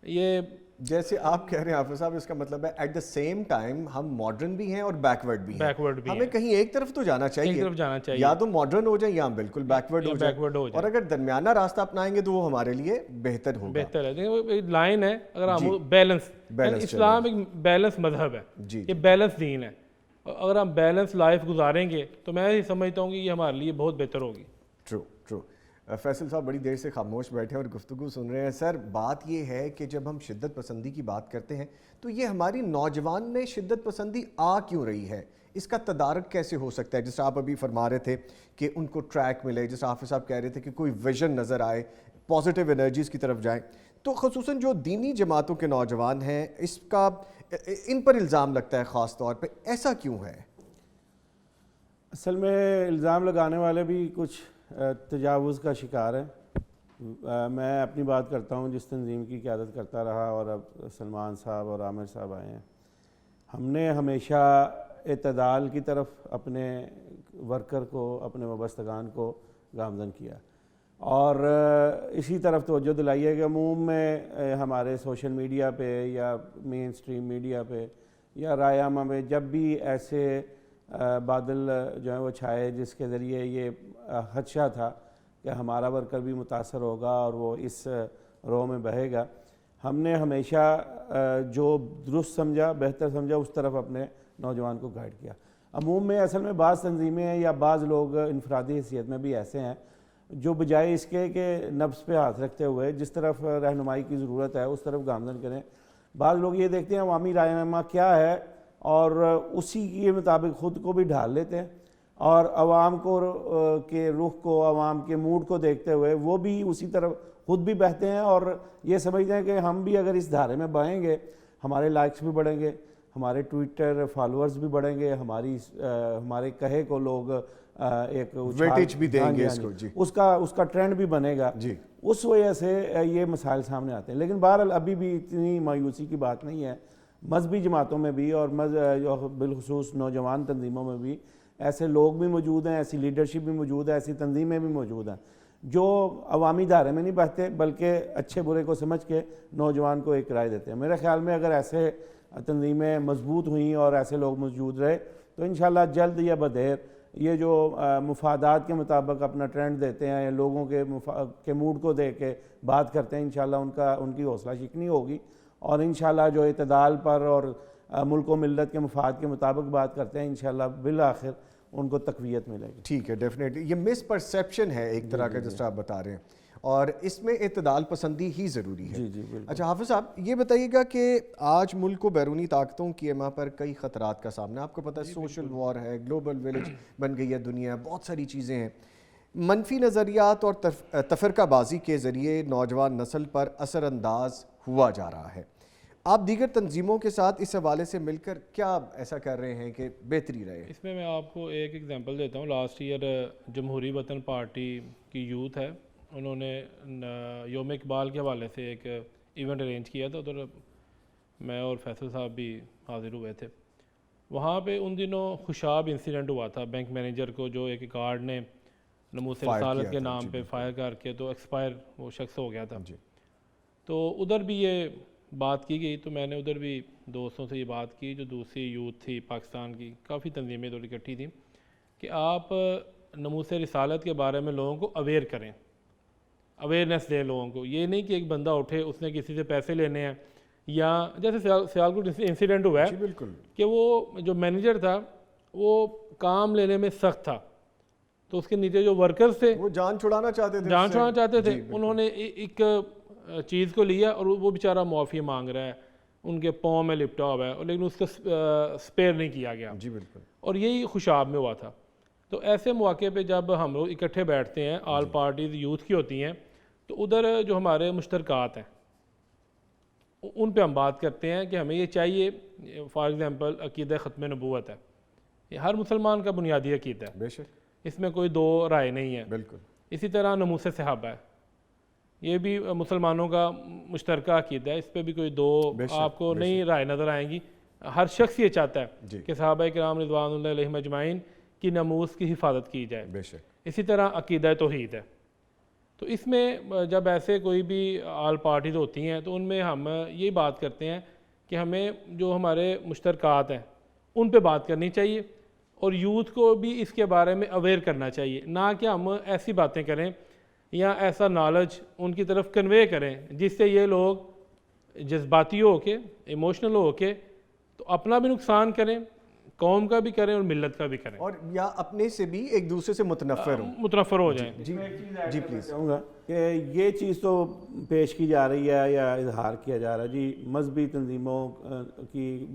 یہ جیسے آپ کہہ رہے ہیں حافظ صاحب، اس کا مطلب ہے ایٹ دا سیم ٹائم ہم ماڈرن بھی ہیں اور بیکورڈ بھی ہیں۔ ہمیں کہیں ایک طرف تو جانا چاہیے، یا تو ماڈرن ہو جائیں یا ہم بالکل بیکورڈ ہو جائیں، اور اگر درمیانہ راستہ اپنائیں گے تو وہ ہمارے لیے بہتر ہوگا۔ بہتر ہے، ایک لائن ہے، اگر ہم بیلنس، اسلام ایک بیلنس مذہب ہے، یہ بیلنس دین ہے، اگر ہم بیلنس لائف گزاریں گے تو میں یہ سمجھتا ہوں کہ یہ ہمارے لیے بہت بہتر ہوگی۔ True, true. فیصل صاحب بڑی دیر سے خاموش بیٹھے اور گفتگو سن رہے ہیں. سر بات یہ ہے کہ جب ہم شدت پسندی کی بات کرتے ہیں تو یہ ہماری نوجوان میں شدت پسندی آ کیوں رہی ہے؟ اس کا تدارک کیسے ہو سکتا ہے؟ جیسے آپ ابھی فرما رہے تھے کہ ان کو ٹریک ملے, جیسے حافظ صاحب کہہ رہے تھے کہ کوئی ویژن نظر آئے, پازیٹیو انرجیز کی طرف جائیں, تو خصوصاً جو دینی جماعتوں کے نوجوان ہیں اس کا ان پر الزام لگتا ہے خاص طور پہ, ایسا کیوں ہے؟ اصل میں الزام لگانے والے بھی کچھ تجاوز کا شکار ہیں. میں اپنی بات کرتا ہوں جس تنظیم کی قیادت کرتا رہا, اور اب سلمان صاحب اور عامر صاحب آئے ہیں. ہم نے ہمیشہ اعتدال کی طرف اپنے ورکر کو, اپنے وابستگان کو گامزن کیا, اور اسی طرف توجہ دلائی ہے کہ عموم میں ہمارے سوشل میڈیا پہ یا مین سٹریم میڈیا پہ یا رائے عامہ میں جب بھی ایسے بادل جو ہیں وہ چھائے جس کے ذریعے یہ خدشہ تھا کہ ہمارا ورکر بھی متاثر ہوگا اور وہ اس رو میں بہے گا, ہم نے ہمیشہ جو درست سمجھا, بہتر سمجھا, اس طرف اپنے نوجوان کو گائیڈ کیا. عموم میں اصل میں بعض تنظیمیں ہیں یا بعض لوگ انفرادی حیثیت میں بھی ایسے ہیں جو بجائے اس کے کہ نفس پہ ہاتھ رکھتے ہوئے جس طرف رہنمائی کی ضرورت ہے اس طرف گامزن کریں. بعض لوگ یہ دیکھتے ہیں عوامی رائے عامہ کیا ہے اور اسی کے مطابق خود کو بھی ڈھال لیتے ہیں, اور عوام کو کے رخ کو, عوام کے موڈ کو دیکھتے ہوئے وہ بھی اسی طرف خود بھی بہتے ہیں اور یہ سمجھتے ہیں کہ ہم بھی اگر اس دھارے میں بہیں گے ہمارے لائکس بھی بڑھیں گے, ہمارے ٹویٹر فالوورز بھی بڑھیں گے, ہمارے کہے کو لوگ ایک ویٹیج بھی دیں گے, اس کا ٹرینڈ بھی بنے گا. اس وجہ سے یہ مسائل سامنے آتے ہیں. لیکن بہرحال ابھی بھی اتنی مایوسی کی بات نہیں ہے. مذہبی جماعتوں میں بھی اور بالخصوص نوجوان تنظیموں میں بھی ایسے لوگ بھی موجود ہیں, ایسی لیڈرشپ بھی موجود ہے, ایسی تنظیمیں بھی موجود ہیں جو عوامی دھارے میں نہیں بہتے بلکہ اچھے برے کو سمجھ کے نوجوان کو ایک رائے دیتے ہیں. میرے خیال میں اگر ایسے تنظیمیں مضبوط ہوئیں اور ایسے لوگ موجود رہے تو انشاءاللہ جلد یا بدیر یہ جو مفادات کے مطابق اپنا ٹرینڈ دیتے ہیں, لوگوں کے موڈ کو دیکھ کے بات کرتے ہیں, انشاءاللہ ان کی حوصلہ شکنی ہوگی, اور انشاءاللہ جو اعتدال پر اور ملک و ملت کے مفاد کے مطابق بات کرتے ہیں انشاءاللہ بالآخر ان کو تقویت ملے گی. ٹھیک ہے, ڈیفینیٹلی یہ مس پرسیپشن ہے ایک طرح کا جس طرح آپ بتا رہے ہیں, اور اس میں اعتدال پسندی ہی ضروری ہے. اچھا حافظ صاحب یہ بتائیے گا کہ آج ملک کو بیرونی طاقتوں کی ایما پر کئی خطرات کا سامنا, آپ کو پتہ ہے سوشل وار ہے, گلوبل ویلیج بن گئی ہے دنیا, بہت ساری چیزیں ہیں. منفی نظریات اور تفرقہ بازی کے ذریعے نوجوان نسل پر اثر انداز ہوا جا رہا ہے. آپ دیگر تنظیموں کے ساتھ اس حوالے سے مل کر کیا ایسا کر رہے ہیں کہ بہتری رہے؟ اس میں آپ کو ایک ایگزامپل دیتا ہوں. لاسٹ ایئر جمہوری وطن پارٹی کی یوتھ ہے, انہوں نے یوم اقبال کے حوالے سے ایک ایونٹ ارینج کیا تھا, ادھر میں اور فیصل صاحب بھی حاضر ہوئے تھے. وہاں پہ ان دنوں خوشاب انسیڈنٹ ہوا تھا, بینک مینیجر کو جو ایک گارڈ نے نموس رسالت کے نام پہ فائر کر کے تو ایکسپائر وہ شخص ہو گیا تھا. تو ادھر بھی یہ بات کی گئی, تو میں نے ادھر بھی دوستوں سے یہ بات کی جو دوسری یوتھ تھی پاکستان کی, کافی تنظیمیں ادھر اکٹھی تھیں, کہ آپ نموس رسالت کے بارے میں لوگوں کو اویئر کریں, اویئرنیس دیں لوگوں کو. یہ نہیں کہ ایک بندہ اٹھے اس نے کسی سے پیسے لینے ہیں, یا جیسے سیالکوٹ انسیڈنٹ ہوا ہے کہ وہ جو مینیجر تھا وہ کام لینے میں سخت تھا, تو اس کے نیچے جو ورکرز تھے وہ جان چھڑانا چاہتے تھے, انہوں نے ایک چیز کو لیا اور وہ بیچارہ معافی مانگ رہا ہے, ان کے پاؤں میں لپٹا ہوا ہے, لیکن اس کا سپیئر نہیں کیا گیا. اور یہی خوشاب میں ہوا تھا. تو ایسے مواقع پہ جب ہم لوگ اکٹھے بیٹھتے ہیں, آل پارٹیز یوتھ کی ہوتی ہیں, تو ادھر جو ہمارے مشترکات ہیں ان پہ ہم بات کرتے ہیں کہ ہمیں یہ چاہیے. فار ایگزامپل عقیدہ ختم نبوت ہے, یہ ہر مسلمان کا بنیادی عقیدہ ہے, اس میں کوئی دو رائے نہیں ہے. اسی طرح نموس صحابہ ہے, یہ بھی مسلمانوں کا مشترکہ عقیدہ ہے, اس پہ بھی کوئی دو آپ کو نہیں رائے نظر آئیں گی. ہر شخص یہ چاہتا ہے کہ صحابہ کرام رضوان اللہ علیہم اجمعین کی ناموس کی حفاظت کی جائے. اسی طرح عقیدہ توحید ہے. تو اس میں جب ایسے کوئی بھی آل پارٹیز ہوتی ہیں تو ان میں ہم یہی بات کرتے ہیں کہ ہمیں جو ہمارے مشترکات ہیں ان پہ بات کرنی چاہیے, اور یوتھ کو بھی اس کے بارے میں اویئر کرنا چاہیے, نہ کہ ہم ایسی باتیں کریں یا ایسا نالج ان کی طرف کنوے کریں جس سے یہ لوگ جذباتی ہو کے, ایموشنل ہو کے تو اپنا بھی نقصان کریں, قوم کا بھی کریں اور ملت کا بھی کریں، اور یا اپنے سے بھی ایک دوسرے سے متنفر ہو جائیں۔ جی پلیز چاہوں گا کہ یہ چیز تو پیش کی جا رہی ہے یا اظہار کیا جا رہا ہے جی مذہبی تنظیموں کی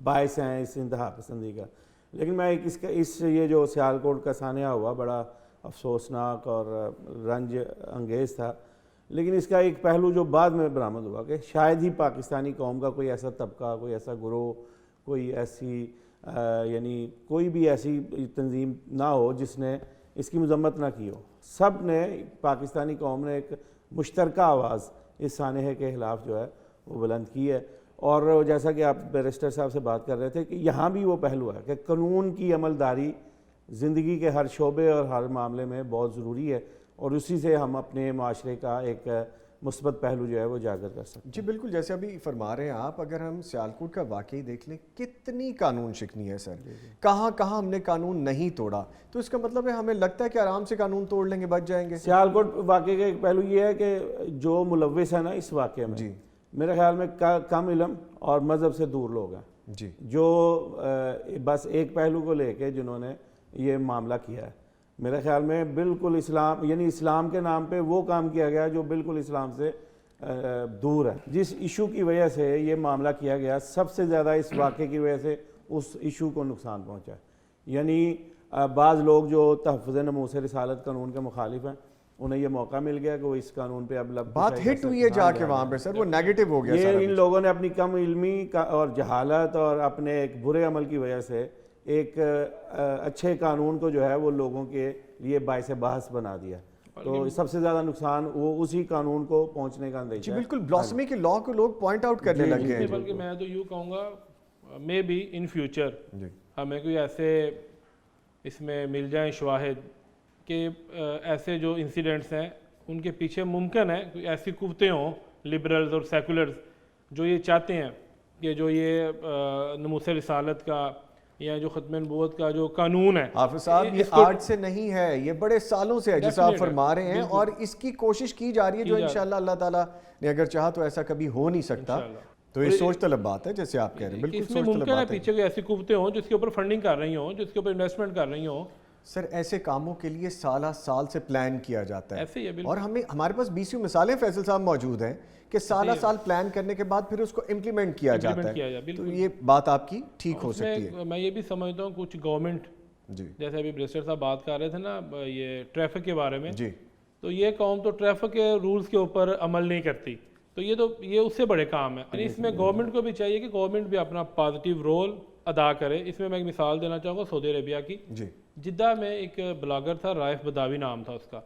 باعث ہیں اس انتہا پسندی کا، لیکن میں اس یہ جو سیالکوٹ کا سانحہ ہوا بڑا افسوسناک اور رنج انگیز تھا، لیکن اس کا ایک پہلو جو بعد میں برآمد ہوا کہ شاید ہی پاکستانی قوم کا کوئی ایسا طبقہ، کوئی ایسا گروہ، کوئی ایسی یعنی کوئی بھی ایسی تنظیم نہ ہو جس نے اس کی مذمت نہ کی ہو۔ سب نے، پاکستانی قوم نے ایک مشترکہ آواز اس سانحے کے خلاف جو ہے وہ بلند کی ہے، اور جیسا کہ آپ بیرسٹر صاحب سے بات کر رہے تھے کہ یہاں بھی وہ پہلو ہے کہ قانون کی عملداری زندگی کے ہر شعبے اور ہر معاملے میں بہت ضروری ہے، اور اسی سے ہم اپنے معاشرے کا ایک مثبت پہلو جو ہے وہ اجاگر کر سکتے ہیں۔ جی بالکل، جیسے ابھی فرما رہے ہیں آپ، اگر ہم سیالکوٹ کا واقعی دیکھ لیں کتنی قانون شکنی ہے سر، کہاں کہاں ہم نے قانون نہیں توڑا، تو اس کا مطلب ہے ہمیں لگتا ہے کہ آرام سے قانون توڑ لیں گے، بچ جائیں گے۔ سیالکوٹ واقعے کا ایک پہلو یہ ہے کہ جو ملوث ہے نا اس واقعے میں، جی میرے خیال میں کم علم اور مذہب سے دور لوگ ہیں جی، جو بس ایک پہلو کو لے کے جنہوں نے یہ معاملہ کیا ہے۔ میرے خیال میں بالکل اسلام، یعنی اسلام کے نام پہ وہ کام کیا گیا جو بالکل اسلام سے دور ہے۔ جس ایشو کی وجہ سے یہ معاملہ کیا گیا، سب سے زیادہ اس واقعے کی وجہ سے اس ایشو کو نقصان پہنچا ہے۔ یعنی بعض لوگ جو تحفظ ناموس رسالت قانون کے مخالف ہیں، انہیں یہ موقع مل گیا کہ وہ اس قانون پہ اب بات ہٹ ہوئی ہے جا کے وہاں پہ سر، وہ نیگیٹو ہو گیا یہ سارا ان لوگوں نے اپنی کم علمی اور جہالت اور اپنے ایک برے عمل کی وجہ سے ایک اچھے قانون کو جو ہے وہ لوگوں کے لیے باعث بحث بنا دیا، تو سب سے زیادہ نقصان وہ اسی قانون کو پہنچنے کا اندیشہ جی ہے۔ بالکل، بلاسمی کے لاء کو لوگ پوائنٹ آؤٹ کرنے لگ گئے ہیں۔ بلکہ میں تو یوں کہوں گا مے بی ان فیوچر جی ہمیں کوئی ایسے اس میں مل جائیں شواہد کہ ایسے جو انسیڈنٹس ہیں ان کے پیچھے ممکن ہے کوئی ایسی قوتیں ہوں، لبرلز اور سیکولرز، جو یہ چاہتے ہیں کہ جو یہ ناموس رسالت کا یا جو ختم نبوت کا جو قانون ہے، حافظ صاحب یہ آج سے نہیں ہے، یہ بڑے سالوں سے ہے جیسا آپ فرما رہے ہیں، اور اس کی کوشش کی جا رہی ہے جو انشاءاللہ اللہ تعالیٰ نے اگر چاہا تو ایسا کبھی ہو نہیں سکتا، تو یہ سوچ طلب بات ہے جیسے آپ کہہ رہے ہیں، بالکل اس میں سوچ طلب ممکن ہے بات ہے۔ پیچھے کوئی ایسی قوتیں ہوں جس کے اوپر فنڈنگ کر رہی ہوں، جس کے اوپر انویسٹمنٹ کر رہی ہوں۔ سر ایسے کاموں کے لیے سالہ سال سے پلان کیا جاتا ہے، ایسے ہی ہے بالکل، اور ہمارے پاس 20 مثالیں فیصل صاحب موجود ہیں کہ سالہ سال پلان کرنے کے بعد پھر اس کو امپلیمنٹ کیا جاتا ہے، تو یہ بات آپ کی ٹھیک ہو سکتی ہے۔ میں یہ بھی سمجھتا ہوں کچھ گورنمنٹ، جی جیسے ابھی بریسٹر صاحب بات کر رہے تھے نا یہ ٹریفک کے بارے میں، جی تو یہ قوم تو ٹریفک کے رولز کے اوپر عمل نہیں کرتی، تو یہ اس سے بڑے کام ہے، یعنی اس میں گورنمنٹ کو بھی چاہیے کہ گورنمنٹ بھی اپنا پازیٹیو رول ادا کرے۔ اس میں ایک مثال دینا چاہوں گا سعودی عربیہ کی۔ جی جدہ میں ایک بلاگر تھا، رائف بداوی نام تھا اس کا،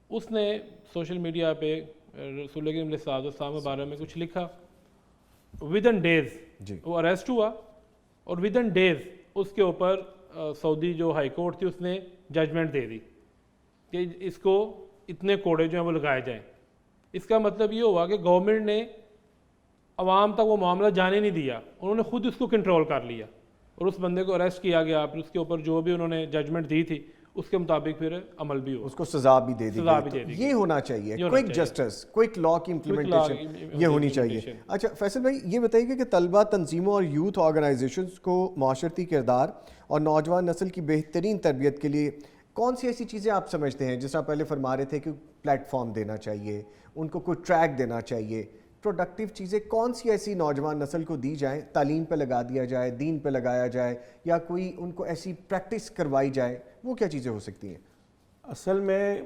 اس نے سوشل میڈیا پہ رسول کریم علیہ السلام کے بارے میں کچھ لکھا، ودن ڈیز جی وہ اریسٹ ہوا، اور ودن ڈیز اس کے اوپر سعودی جو ہائی کورٹ تھی اس نے ججمنٹ دے دی کہ اس کو اتنے کوڑے جو ہیں وہ لگائے جائیں۔ اس کا مطلب یہ ہوا کہ گورنمنٹ نے عوام تک وہ معاملہ جانے نہیں دیا، انہوں نے خود اس کو کنٹرول کر لیا، اور اس بندے کو اریسٹ کیا گیا، پھر اس کے اوپر جو بھی انہوں نے ججمنٹ دی تھی اس کے مطابق پھر عمل بھی ہوا، اس کو سزا بھی دے دی سزا بھی گئی، دے دی تو یہ ہونا چاہیے، کوئک جسٹس، کوئک لاء کی امپلیمنٹیشن یہ ہونی چاہیے۔ اچھا فیصل بھائی یہ بتائیے کہ طلبہ تنظیموں اور یوتھ آرگنائزیشنز کو معاشرتی کردار اور نوجوان نسل کی بہترین تربیت کے لیے کون سی ایسی چیزیں آپ سمجھتے ہیں، جس طرح پہلے فرما رہے تھے کہ پلیٹ فارم دینا چاہیے، ان کو کوئی ٹریک دینا چاہیے، پروڈکٹیو چیزیں کون سی ایسی نوجوان نسل کو دی جائیں، تعلیم پہ لگا دیا جائے، دین پہ لگایا جائے، یا کوئی ان کو ایسی پریکٹس کروائی جائے، وہ کیا چیزیں ہو سکتی ہیں؟ اصل میں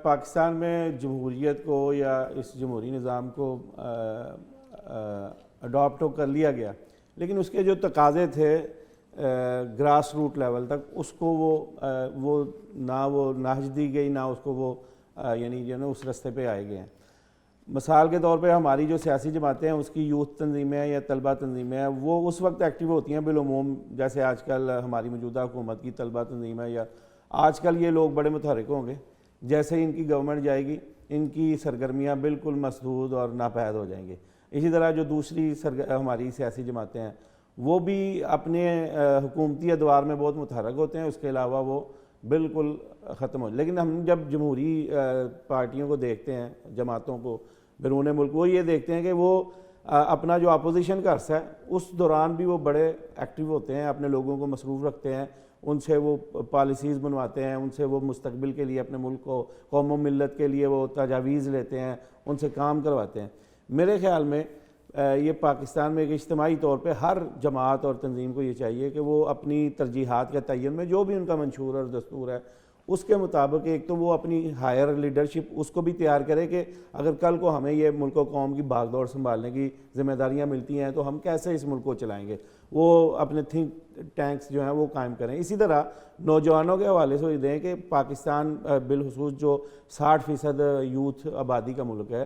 پاکستان میں جمہوریت کو یا اس جمہوری نظام کو اڈاپٹ کر لیا گیا، لیکن اس کے جو تقاضے تھے گراس روٹ لیول تک، اس کو وہ نہج دی گئی، نہ اس کو وہ یعنی جو نا اس رستے پہ آئے گئے ہیں۔ مثال کے طور پہ ہماری جو سیاسی جماعتیں ہیں، اس کی یوتھ تنظیمیں یا طلبہ تنظیمیں ہیں، وہ اس وقت ایکٹیو ہوتی ہیں بالعموم، جیسے آج کل ہماری موجودہ حکومت کی طلبہ تنظیم ہے، یا آج کل یہ لوگ بڑے متحرک ہوں گے، جیسے ان کی گورنمنٹ جائے گی ان کی سرگرمیاں بالکل مسدود اور ناپید ہو جائیں گے۔ اسی طرح جو دوسری ہماری سیاسی جماعتیں ہیں وہ بھی اپنے حکومتی ادوار میں بہت متحرک ہوتے ہیں، اس کے علاوہ وہ بالکل ختم ہو۔ لیکن ہم جب جمہوری پارٹیوں کو دیکھتے ہیں، جماعتوں کو بیرون ملک، وہ یہ دیکھتے ہیں کہ وہ اپنا جو اپوزیشن کا عرصہ ہے اس دوران بھی وہ بڑے ایکٹیو ہوتے ہیں, اپنے لوگوں کو مصروف رکھتے ہیں, ان سے وہ پالیسیز بنواتے ہیں, ان سے وہ مستقبل کے لیے اپنے ملک کو, قوم و ملت کے لیے وہ تجاویز لیتے ہیں, ان سے کام کرواتے ہیں. میرے خیال میں یہ پاکستان میں ایک اجتماعی طور پہ ہر جماعت اور تنظیم کو یہ چاہیے کہ وہ اپنی ترجیحات کے تعین میں جو بھی ان کا منشور اور دستور ہے اس کے مطابق ایک تو وہ اپنی ہائر لیڈرشپ اس کو بھی تیار کرے کہ اگر کل کو ہمیں یہ ملک و قوم کی بھاگ دوڑ سنبھالنے کی ذمہ داریاں ملتی ہیں تو ہم کیسے اس ملک کو چلائیں گے, وہ اپنے تھنک ٹینکس جو ہیں وہ قائم کریں. اسی طرح نوجوانوں کے حوالے سے یہ دیں کہ پاکستان بالخصوص جو 60% یوتھ آبادی کا ملک ہے,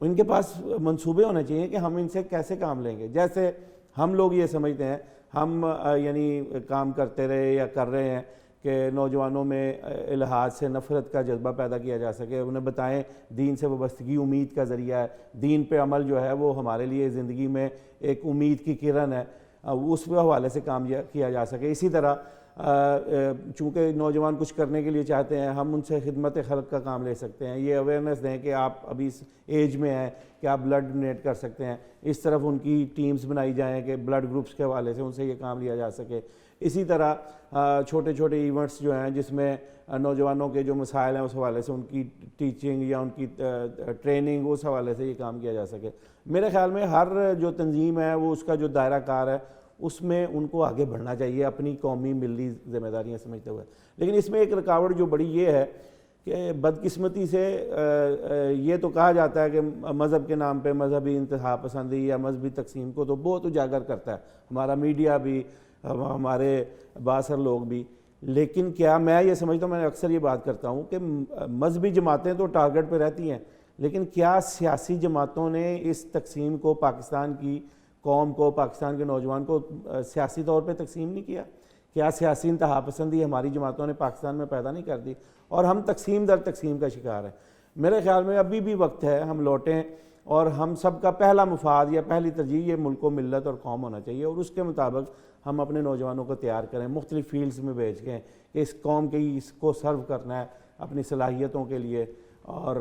ان کے پاس منصوبے ہونے چاہیے کہ ہم ان سے کیسے کام لیں گے. جیسے ہم لوگ یہ سمجھتے ہیں ہم یعنی کام کرتے رہے یا کر رہے ہیں کہ نوجوانوں میں الحاد سے نفرت کا جذبہ پیدا کیا جا سکے, انہیں بتائیں دین سے وابستگی امید کا ذریعہ ہے, دین پہ عمل جو ہے وہ ہمارے لیے زندگی میں ایک امید کی کرن ہے, اس حوالے سے کام کیا جا سکے. اسی طرح چونکہ نوجوان کچھ کرنے کے لیے چاہتے ہیں, ہم ان سے خدمت خلق کا کام لے سکتے ہیں, یہ اویئرنیس دیں کہ آپ ابھی اس ایج میں ہیں کہ آپ بلڈ ڈونیٹ کر سکتے ہیں, اس طرف ان کی ٹیمز بنائی جائیں کہ بلڈ گروپس کے حوالے سے ان سے یہ کام لیا جا سکے. اسی طرح چھوٹے چھوٹے ایونٹس جو ہیں جس میں نوجوانوں کے جو مسائل ہیں اس حوالے سے ان کی ٹیچنگ یا ان کی ٹریننگ اس حوالے سے یہ کام کیا جا سکے. میرے خیال میں ہر جو تنظیم ہے وہ اس کا جو دائرہ کار ہے اس میں ان کو آگے بڑھنا چاہیے اپنی قومی ملی ذمہ داریاں سمجھتے ہوئے. لیکن اس میں ایک رکاوٹ جو بڑی یہ ہے کہ بدقسمتی سے یہ تو کہا جاتا ہے کہ مذہب کے نام پہ مذہبی انتہا پسندی یا مذہبی تقسیم کو تو بہت اجاگر کرتا ہے ہمارا میڈیا بھی, ہمارے باثر لوگ بھی. لیکن کیا میں یہ سمجھتا ہوں, میں اکثر یہ بات کرتا ہوں کہ مذہبی جماعتیں تو ٹارگٹ پہ رہتی ہیں, لیکن کیا سیاسی جماعتوں نے اس تقسیم کو پاکستان کی قوم کو, پاکستان کے نوجوان کو سیاسی طور پہ تقسیم نہیں کیا؟ کیا سیاسی انتہا پسندی ہماری جماعتوں نے پاکستان میں پیدا نہیں کر دی اور ہم تقسیم در تقسیم کا شکار ہیں؟ میرے خیال میں ابھی بھی وقت ہے ہم لوٹیں اور ہم سب کا پہلا مفاد یا پہلی ترجیح یہ ملک و ملت اور قوم ہونا چاہیے, اور اس کے مطابق ہم اپنے نوجوانوں کو تیار کریں, مختلف فیلڈز میں بھیج کے کہ اس قوم کے اس کو سرو کرنا ہے اپنی صلاحیتوں کے لیے اور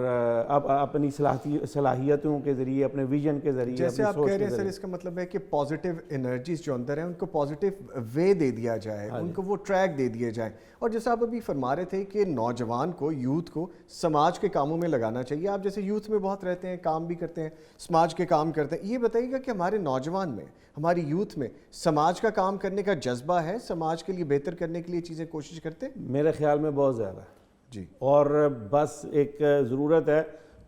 اب اپنی صلاحیتوں کے ذریعے, اپنے ویژن کے ذریعے. جیسے آپ کہہ رہے ہیں سر, اس کا مطلب ہے کہ پازیٹیو انرجیز جو اندر ہیں ان کو پازیٹیو وے دے دیا جائے, ان کو وہ ٹریک دے دیے جائیں. اور جیسے آپ ابھی فرما رہے تھے کہ نوجوان کو, یوتھ کو سماج کے کاموں میں لگانا چاہیے. آپ جیسے یوتھ میں بہت رہتے ہیں, کام بھی کرتے ہیں, سماج کے کام کرتے ہیں, یہ بتائیے گا کہ ہمارے نوجوان میں, ہماری یوتھ میں سماج کا کام کرنے کا جذبہ ہے, سماج کے لیے بہتر کرنے کے لیے چیزیں کوشش کرتے ہیں؟ میرے خیال میں بہت زیادہ ہے جی. اور بس ایک ضرورت ہے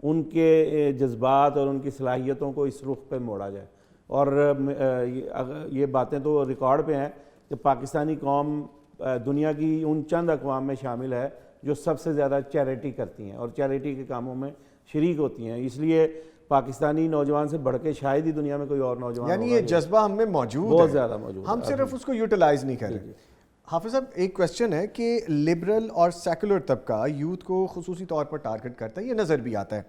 ان کے جذبات اور ان کی صلاحیتوں کو اس رخ پہ موڑا جائے. اور یہ باتیں تو ریکارڈ پہ ہیں کہ پاکستانی قوم دنیا کی ان چند اقوام میں شامل ہے جو سب سے زیادہ چیریٹی کرتی ہیں اور چیریٹی کے کاموں میں شریک ہوتی ہیں. اس لیے پاکستانی نوجوان سے بڑھ کے شاید ہی دنیا میں کوئی اور نوجوان, یعنی یہ جذبہ ہم میں موجود ہے, بہت زیادہ موجود, ہم صرف اس کو یوٹیلائز نہیں کر رہے. حافظ صاحب, ایک کویسچن ہے کہ لبرل اور سیکولر طبقہ یوتھ کو خصوصی طور پر ٹارگٹ کرتا ہے, یہ نظر بھی آتا ہے.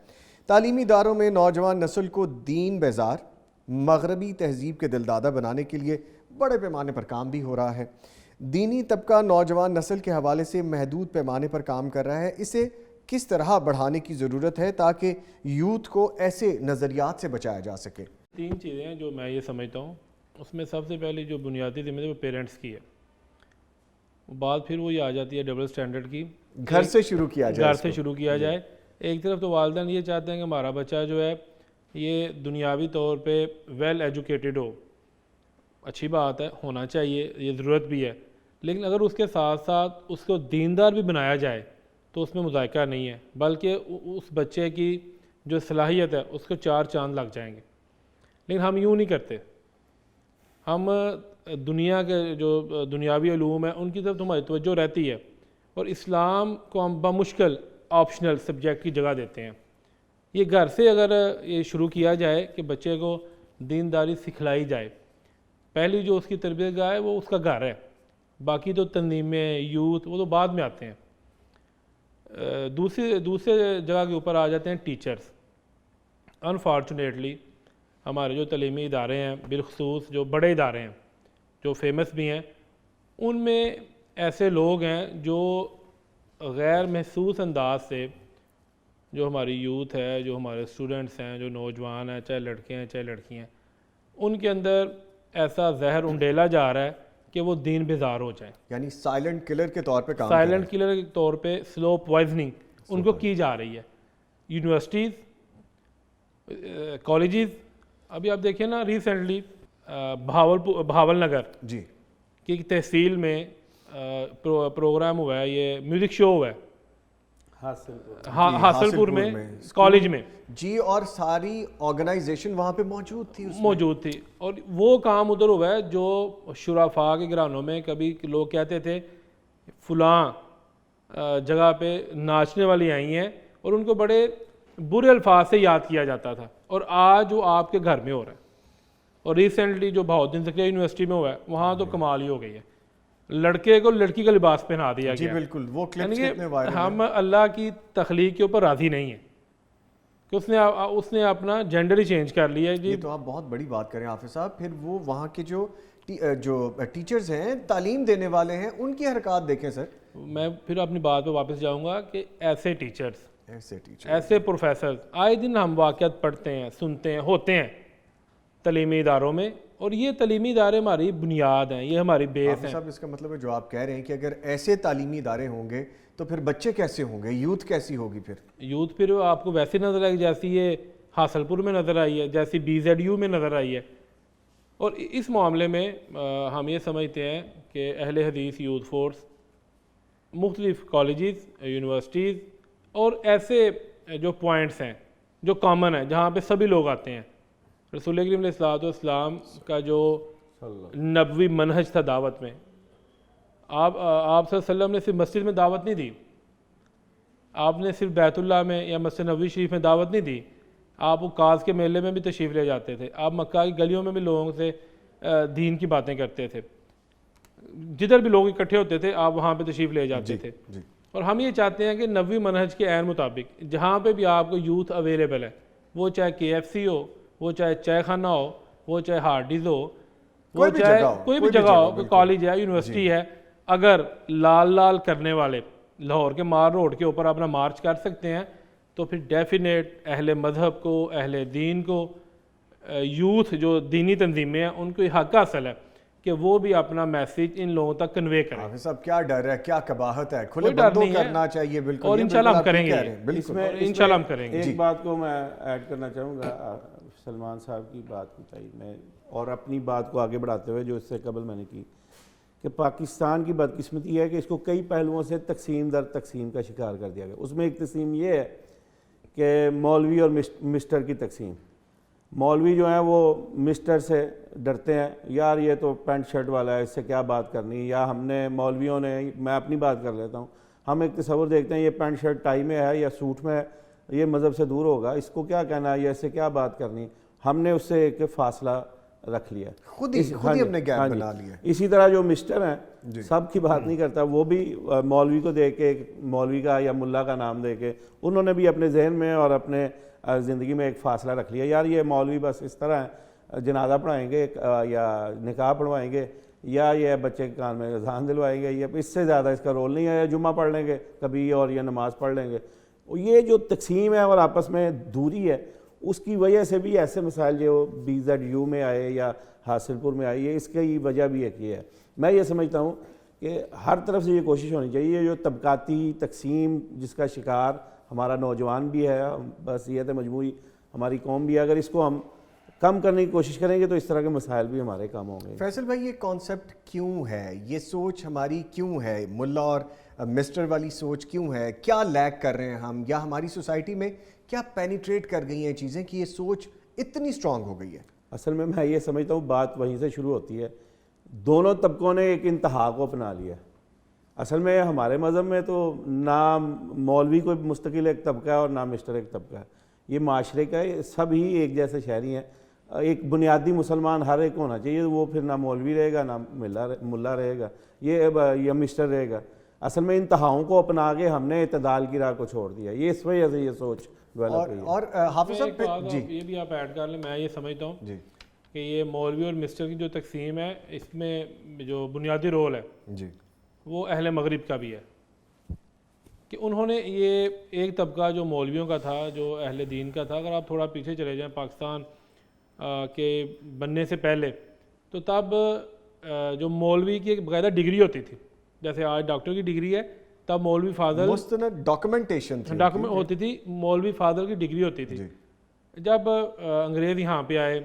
تعلیمی اداروں میں نوجوان نسل کو دین بیزار, مغربی تہذیب کے دلدادہ بنانے کے لیے بڑے پیمانے پر کام بھی ہو رہا ہے. دینی طبقہ نوجوان نسل کے حوالے سے محدود پیمانے پر کام کر رہا ہے. اسے کس طرح بڑھانے کی ضرورت ہے تاکہ یوتھ کو ایسے نظریات سے بچایا جا سکے؟ 3 چیزیں ہیں جو میں یہ سمجھتا ہوں. اس میں سب سے پہلی جو بنیادی ذمہ داری وہ پیرنٹس کی ہے. بات پھر وہی آ جاتی ہے ڈبل سٹینڈرڈ کی, گھر سے شروع کیا جائے, گھر سے شروع کیا جائے. ایک طرف تو والدین یہ چاہتے ہیں کہ ہمارا بچہ جو ہے یہ دنیاوی طور پہ ویل ایجوکیٹڈ ہو, اچھی بات ہے, ہونا چاہیے, یہ ضرورت بھی ہے. لیکن اگر اس کے ساتھ ساتھ اس کو دیندار بھی بنایا جائے تو اس میں مذائقہ نہیں ہے, بلکہ اس بچے کی جو صلاحیت ہے اس کو 4 چاند لگ جائیں گے. لیکن ہم یوں نہیں کرتے. ہم دنیا کے جو دنیاوی علوم ہیں ان کی طرف ہماری توجہ رہتی ہے, اور اسلام کو ہم بمشکل آپشنل سبجیکٹ کی جگہ دیتے ہیں. یہ گھر سے اگر یہ شروع کیا جائے کہ بچے کو دینداری سکھلائی جائے, پہلی جو اس کی تربیت گاہ ہے وہ اس کا گھر ہے, باقی تو تنظیمیں, یوتھ, وہ تو بعد میں آتے ہیں. دوسرے جگہ کے اوپر آ جاتے ہیں ٹیچرز. انفارچونیٹلی ہمارے جو تعلیمی ادارے ہیں, بالخصوص جو بڑے ادارے ہیں جو فیمس بھی ہیں, ان میں ایسے لوگ ہیں جو غیر محسوس انداز سے جو ہماری یوتھ ہے, جو ہمارے اسٹوڈنٹس ہیں, جو نوجوان ہیں, چاہے لڑکے ہیں چاہے لڑکی ہیں, ان کے اندر ایسا زہر انڈیلا جا رہا ہے کہ وہ دین بیزار ہو جائیں. یعنی سائلنٹ کلر کے طور پہ کام سائلنٹ کلر کے طور پہ سلو پوائزننگ ان کو کی جا رہی ہے. یونیورسٹیز، کالجز، ابھی آپ دیکھیں نا ریسنٹلی بھاول نگر جی کی تحصیل میں پروگرام ہوا ہے، یہ میوزک شو ہوا ہے حاصل پور میں کالج میں جی، اور ساری آرگنائزیشن وہاں پہ موجود تھی اور وہ کام ادھر ہوا ہے جو شرفاء کے گھرانوں میں کبھی لوگ کہتے تھے فلاں جگہ پہ ناچنے والی آئی ہیں اور ان کو بڑے برے الفاظ سے یاد کیا جاتا تھا، اور آج وہ آپ کے گھر میں ہو رہا ہے. اور ریسنٹلی جو بہاؤالدین زکریا یونیورسٹی میں ہوا ہے وہاں تو کمال ہی ہو گئی ہے، لڑکے کو لڑکی کا لباس پہنا دیا گیا. جی بالکل، وہ کلپس کتنے وائرل ہیں. ہم اللہ کی تخلیق کے اوپر راضی نہیں ہیں کہ اس نے اپنا جینڈر ہی چینج کر لیا ہے. یہ تو آپ بہت بڑی بات کریں حافظ صاحب. پھر وہ وہاں کے جو ٹیچرز ہیں، تعلیم دینے والے ہیں، ان کی حرکات دیکھیں سر. میں پھر اپنی بات پہ واپس جاؤں گا کہ ایسے ٹیچرز، ایسے پروفیسرز آئے دن ہم واقعات پڑھتے ہیں، سنتے ہیں، ہوتے ہیں تعلیمی اداروں میں، اور یہ تعلیمی ادارے ہماری بنیاد ہیں، یہ ہماری بیس ہیں. صاحب اس کا مطلب ہے جو آپ کہہ رہے ہیں کہ اگر ایسے تعلیمی ادارے ہوں گے تو پھر بچے کیسے ہوں گے، یوتھ کیسی ہوگی؟ یوتھ پھر آپ کو ویسی نظر آئے گی جیسی یہ حاصل پور میں نظر آئی ہے، جیسی BZU میں نظر آئی ہے. اور اس معاملے میں ہم یہ سمجھتے ہیں کہ اہل حدیث یوتھ فورس مختلف کالجز، یونیورسٹیز اور ایسے جو پوائنٹس ہیں جو کامن ہیں جہاں پہ سبھی لوگ آتے ہیں. رسول کریم علیہ الصلوۃ والسلام کا جو نبوی منہج تھا دعوت میں، آپ صلی اللہ علیہ وسلم نے صرف مسجد میں دعوت نہیں دی، آپ نے صرف بیت اللہ میں یا مسجد نبوی شریف میں دعوت نہیں دی، آپ وہ کاز کے میلے میں بھی تشریف لے جاتے تھے، آپ مکہ کی گلیوں میں بھی لوگوں سے دین کی باتیں کرتے تھے، جدھر بھی لوگ اکٹھے ہوتے تھے آپ وہاں پہ تشریف لے جاتے تھے. اور ہم یہ چاہتے ہیں کہ نبوی منہج کے عین مطابق جہاں پہ بھی آپ کو یوتھ اویلیبل ہے، وہ چاہے KFC ہو، وہ چاہے چائے خانہ ہو، وہ چاہے ہارڈیز ہو، وہ چاہے کوئی بھی جگہ ہو، کوئی کالج ہے، یونیورسٹی ہے، اگر لال کرنے والے لاہور کے مار روڈ کے اوپر اپنا مارچ کر سکتے ہیں تو پھر ڈیفینیٹ اہل مذہب کو، اہل دین کو، یوتھ جو دینی تنظیمیں ہیں ان کو یہ حق حاصل ہے کہ وہ بھی اپنا میسیج ان لوگوں تک کنوے کریں. حافظ صاحب کیا ڈر ہے، کیا قباحت ہے، کھلے بندوں کرنا چاہیے. بالکل، اور انشاءاللہ ہم کریں گے، انشاءاللہ ہم کریں گے. ایک بات کو میں ایڈ کرنا چاہوں گا سلمان صاحب کی بات کی تائید میں، اور اپنی بات کو آگے بڑھاتے ہوئے جو اس سے قبل میں نے کی، کہ پاکستان کی بدقسمتی ہے کہ اس کو کئی پہلوؤں سے تقسیم در تقسیم کا شکار کر دیا گیا. اس میں ایک تقسیم یہ ہے کہ مولوی اور مسٹر کی تقسیم. مولوی جو ہیں وہ مسٹر سے ڈرتے ہیں، یار یہ تو پینٹ شرٹ والا ہے، اس سے کیا بات کرنی، یا ہم نے مولویوں نے، میں اپنی بات کر لیتا ہوں، ہم ایک تصور دیکھتے ہیں یہ پینٹ شرٹ ٹائی میں ہے یا سوٹ میں ہے، یہ مذہب سے دور ہوگا، اس کو کیا کہنا ہے یا اس سے کیا بات کرنی، ہم نے اس سے ایک فاصلہ رکھ لیا، خود ہی ہم نے گیپ بنا لیا. اسی طرح جو مسٹر ہیں سب کی بات نہیں کرتا، وہ بھی مولوی کو دیکھ کے، مولوی کا یا ملا کا نام دے کے انہوں نے بھی اپنے ذہن میں اور اپنے زندگی میں ایک فاصلہ رکھ لیا، یار یہ مولوی بس اس طرح ہیں، جنازہ پڑھائیں گے یا نکاح پڑھوائیں گے یا یہ بچے کے کان میں اذان دلوائیں گے، یا اس سے زیادہ اس کا رول نہیں ہے، یا جمعہ پڑھ لیں گے کبھی اور یہ نماز پڑھ لیں گے. یہ جو تقسیم ہے اور آپس میں دوری ہے، اس کی وجہ سے بھی ایسے مسائل جو BZU میں آئے یا حاصل پور میں آئی ہے، اس کی وجہ بھی ایک یہ ہے. میں یہ سمجھتا ہوں کہ ہر طرف سے یہ کوشش ہونی چاہیے، جو طبقاتی تقسیم جس کا شکار ہمارا نوجوان بھی ہے، بصیرت مجموعی ہماری قوم بھی ہے، اگر اس کو ہم کم کرنے کی کوشش کریں گے تو اس طرح کے مسائل بھی ہمارے کام ہوں گے. فیصل بھائی، یہ کانسیپٹ کیوں ہے، یہ سوچ ہماری کیوں ہے، ملا اور مسٹر والی سوچ کیوں ہے؟ کیا لیک کر رہے ہیں ہم، یا ہماری سوسائٹی میں کیا پینیٹریٹ کر گئی ہیں چیزیں کہ یہ سوچ اتنی سٹرونگ ہو گئی ہے؟ اصل میں یہ سمجھتا ہوں بات وہیں سے شروع ہوتی ہے، دونوں طبقوں نے ایک انتہا کو اپنا لیا. اصل میں ہمارے مذہب میں تو نہ مولوی کوئی مستقل ایک طبقہ ہے اور نہ مسٹر ایک طبقہ ہے، یہ معاشرے کا سب ہی ایک جیسے شہری ہیں. ایک بنیادی مسلمان ہر ایک ہونا چاہیے، وہ پھر نہ مولوی رہے گا، نہ ملا رہے گا، یہ مسٹر رہے گا. اصل میں انتہاؤں کو اپنا کے ہم نے اعتدال کی راہ کو چھوڑ دیا، یہ اس وجہ سے یہ سوچ ڈیولپ ہوئی ہے. اور حافظ صاحب جی یہ بھی آپ ایڈ کر لیں، میں یہ سمجھتا ہوں کہ یہ مولوی اور مسٹر کی جو تقسیم ہے، اس میں جو بنیادی رول ہے وہ اہل مغرب کا بھی ہے، کہ انہوں نے یہ ایک طبقہ جو مولویوں کا تھا، جو اہل دین کا تھا، اگر آپ تھوڑا پیچھے چلے جائیں پاکستان کے بننے سے پہلے، تو تب جو مولوی کی ایک باقاعدہ ڈگری ہوتی تھی، جیسے آج ڈاکٹر کی ڈگری ہے، تب مولوی فاضل مستند ڈاکومنٹیشن ہوتی تھی، مولوی فاضل کی ڈگری ہوتی تھی. جب انگریز یہاں پہ آئے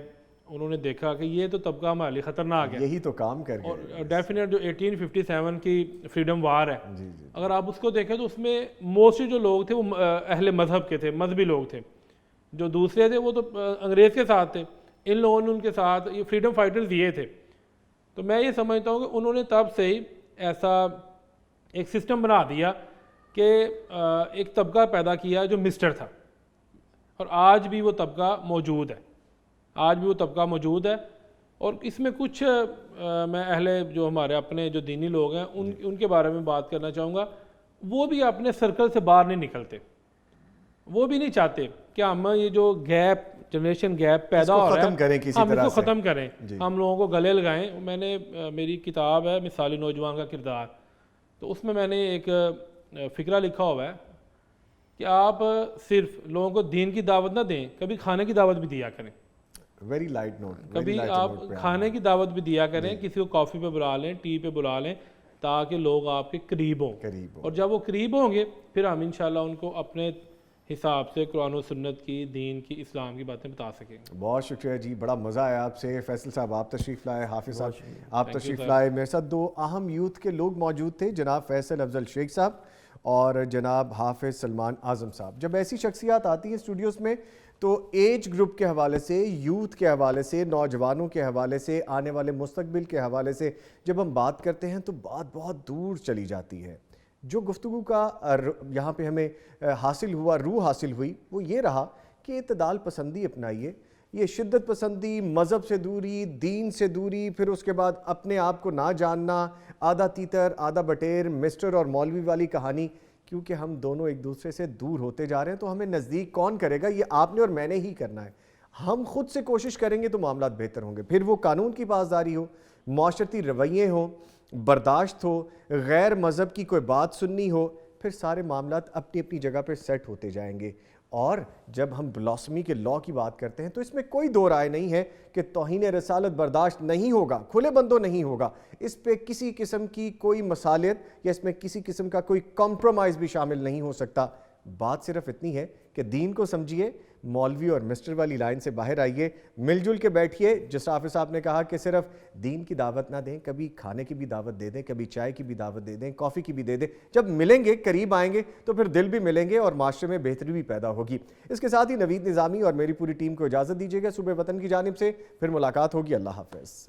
انہوں نے دیکھا کہ یہ تو طبقہ ہمارے لیے خطرناک ہے، یہی تو کام کر گئے. اور ڈیفینیٹ جو 1857 کی فریڈم وار ہے، اگر آپ اس کو دیکھیں تو اس میں موسٹلی جو لوگ تھے وہ اہل مذہب کے تھے، مذہبی لوگ تھے. جو دوسرے تھے وہ تو انگریز کے ساتھ تھے. ان لوگوں نے ان کے ساتھ یہ فریڈم فائٹرز یہ تھے. تو میں یہ سمجھتا ہوں کہ انہوں نے تب سے ہی ایسا ایک سسٹم بنا دیا کہ ایک طبقہ پیدا کیا جو مسٹر تھا، اور آج بھی وہ طبقہ موجود ہے. اور اس میں کچھ میں جو ہمارے اپنے جو دینی لوگ ہیں ان کے بارے میں بات کرنا چاہوں گا. وہ بھی اپنے سرکل سے باہر نہیں نکلتے، وہ بھی نہیں چاہتے کہ ہم یہ جو گیپ جنریشن گیپ پیدا ہو رہا ہے ہم اس کو ختم کریں، ہم لوگوں کو گلے لگائیں. میں نے میری کتاب ہے مثالی نوجوان کا کردار، تو اس میں نے ایک فقرہ لکھا ہوا ہے کہ آپ صرف لوگوں کو دین کی دعوت نہ دیں، کبھی کھانے کی دعوت بھی دیا کریں. Very light note. کبھی آپ کھانے کی دعوت بھی دیا کریں، کسی کو کافی پہ بلا لیں، ٹی پہ بلا لیں، تاکہ لوگ آپ کے قریب ہوں. اور جب وہ قریب ہوں گے پھر ہم انشاءاللہ ان کو اپنے حساب سے قرآن و سنت کی، دین کی، اسلام کی باتیں بتا سکیں گے. بہت شکریہ جی، بڑا مزہ آیا آپ سے. فیصل صاحب آپ تشریف لائے، حافظ صاحب آپ تشریف لائے. میرے ساتھ دو اہم یوتھ کے لوگ موجود تھے، جناب فیصل افضل شیخ صاحب اور جناب حافظ سلمان اعظم صاحب. جب ایسی شخصیات آتی ہیں اسٹوڈیوز میں تو ایج گروپ کے حوالے سے، یوتھ کے حوالے سے، نوجوانوں کے حوالے سے، آنے والے مستقبل کے حوالے سے جب ہم بات کرتے ہیں تو بات بہت دور چلی جاتی ہے. جو گفتگو کا یہاں پہ ہمیں حاصل ہوا، روح حاصل ہوئی، وہ یہ رہا کہ اعتدال پسندی اپنائیے. یہ شدت پسندی، مذہب سے دوری، دین سے دوری، پھر اس کے بعد اپنے آپ کو نہ جاننا، آدھا تیتر آدھا بٹیر، مسٹر اور مولوی والی کہانی، کیونکہ ہم دونوں ایک دوسرے سے دور ہوتے جا رہے ہیں تو ہمیں نزدیک کون کرے گا؟ یہ آپ نے اور میں نے ہی کرنا ہے. ہم خود سے کوشش کریں گے تو معاملات بہتر ہوں گے. پھر وہ قانون کی پاسداری ہو، معاشرتی رویے ہوں، برداشت ہو، غیر مذہب کی کوئی بات سننی ہو، پھر سارے معاملات اپنی اپنی جگہ پہ سیٹ ہوتے جائیں گے. اور جب ہم بلاسفمی کے لاء کی بات کرتے ہیں تو اس میں کوئی دو رائے نہیں ہے کہ توہین رسالت برداشت نہیں ہوگا، کھلے بندوں نہیں ہوگا. اس پہ کسی قسم کی کوئی مصالحت یا اس میں کسی قسم کا کوئی کمپرومائز بھی شامل نہیں ہو سکتا. بات صرف اتنی ہے کہ دین کو سمجھیے، مولوی اور مسٹر والی لائن سے باہر آئیے، مل جل کے بیٹھیے. جس حافظ صاحب نے کہا کہ صرف دین کی دعوت نہ دیں، کبھی کھانے کی بھی دعوت دے دیں، کبھی چائے کی بھی دعوت دے دیں، کافی کی بھی دے دیں. جب ملیں گے، قریب آئیں گے تو پھر دل بھی ملیں گے اور معاشرے میں بہتری بھی پیدا ہوگی. اس کے ساتھ ہی نوید نظامی اور میری پوری ٹیم کو اجازت دیجیے گا. صبح وطن کی جانب سے پھر ملاقات ہوگی. اللہ حافظ.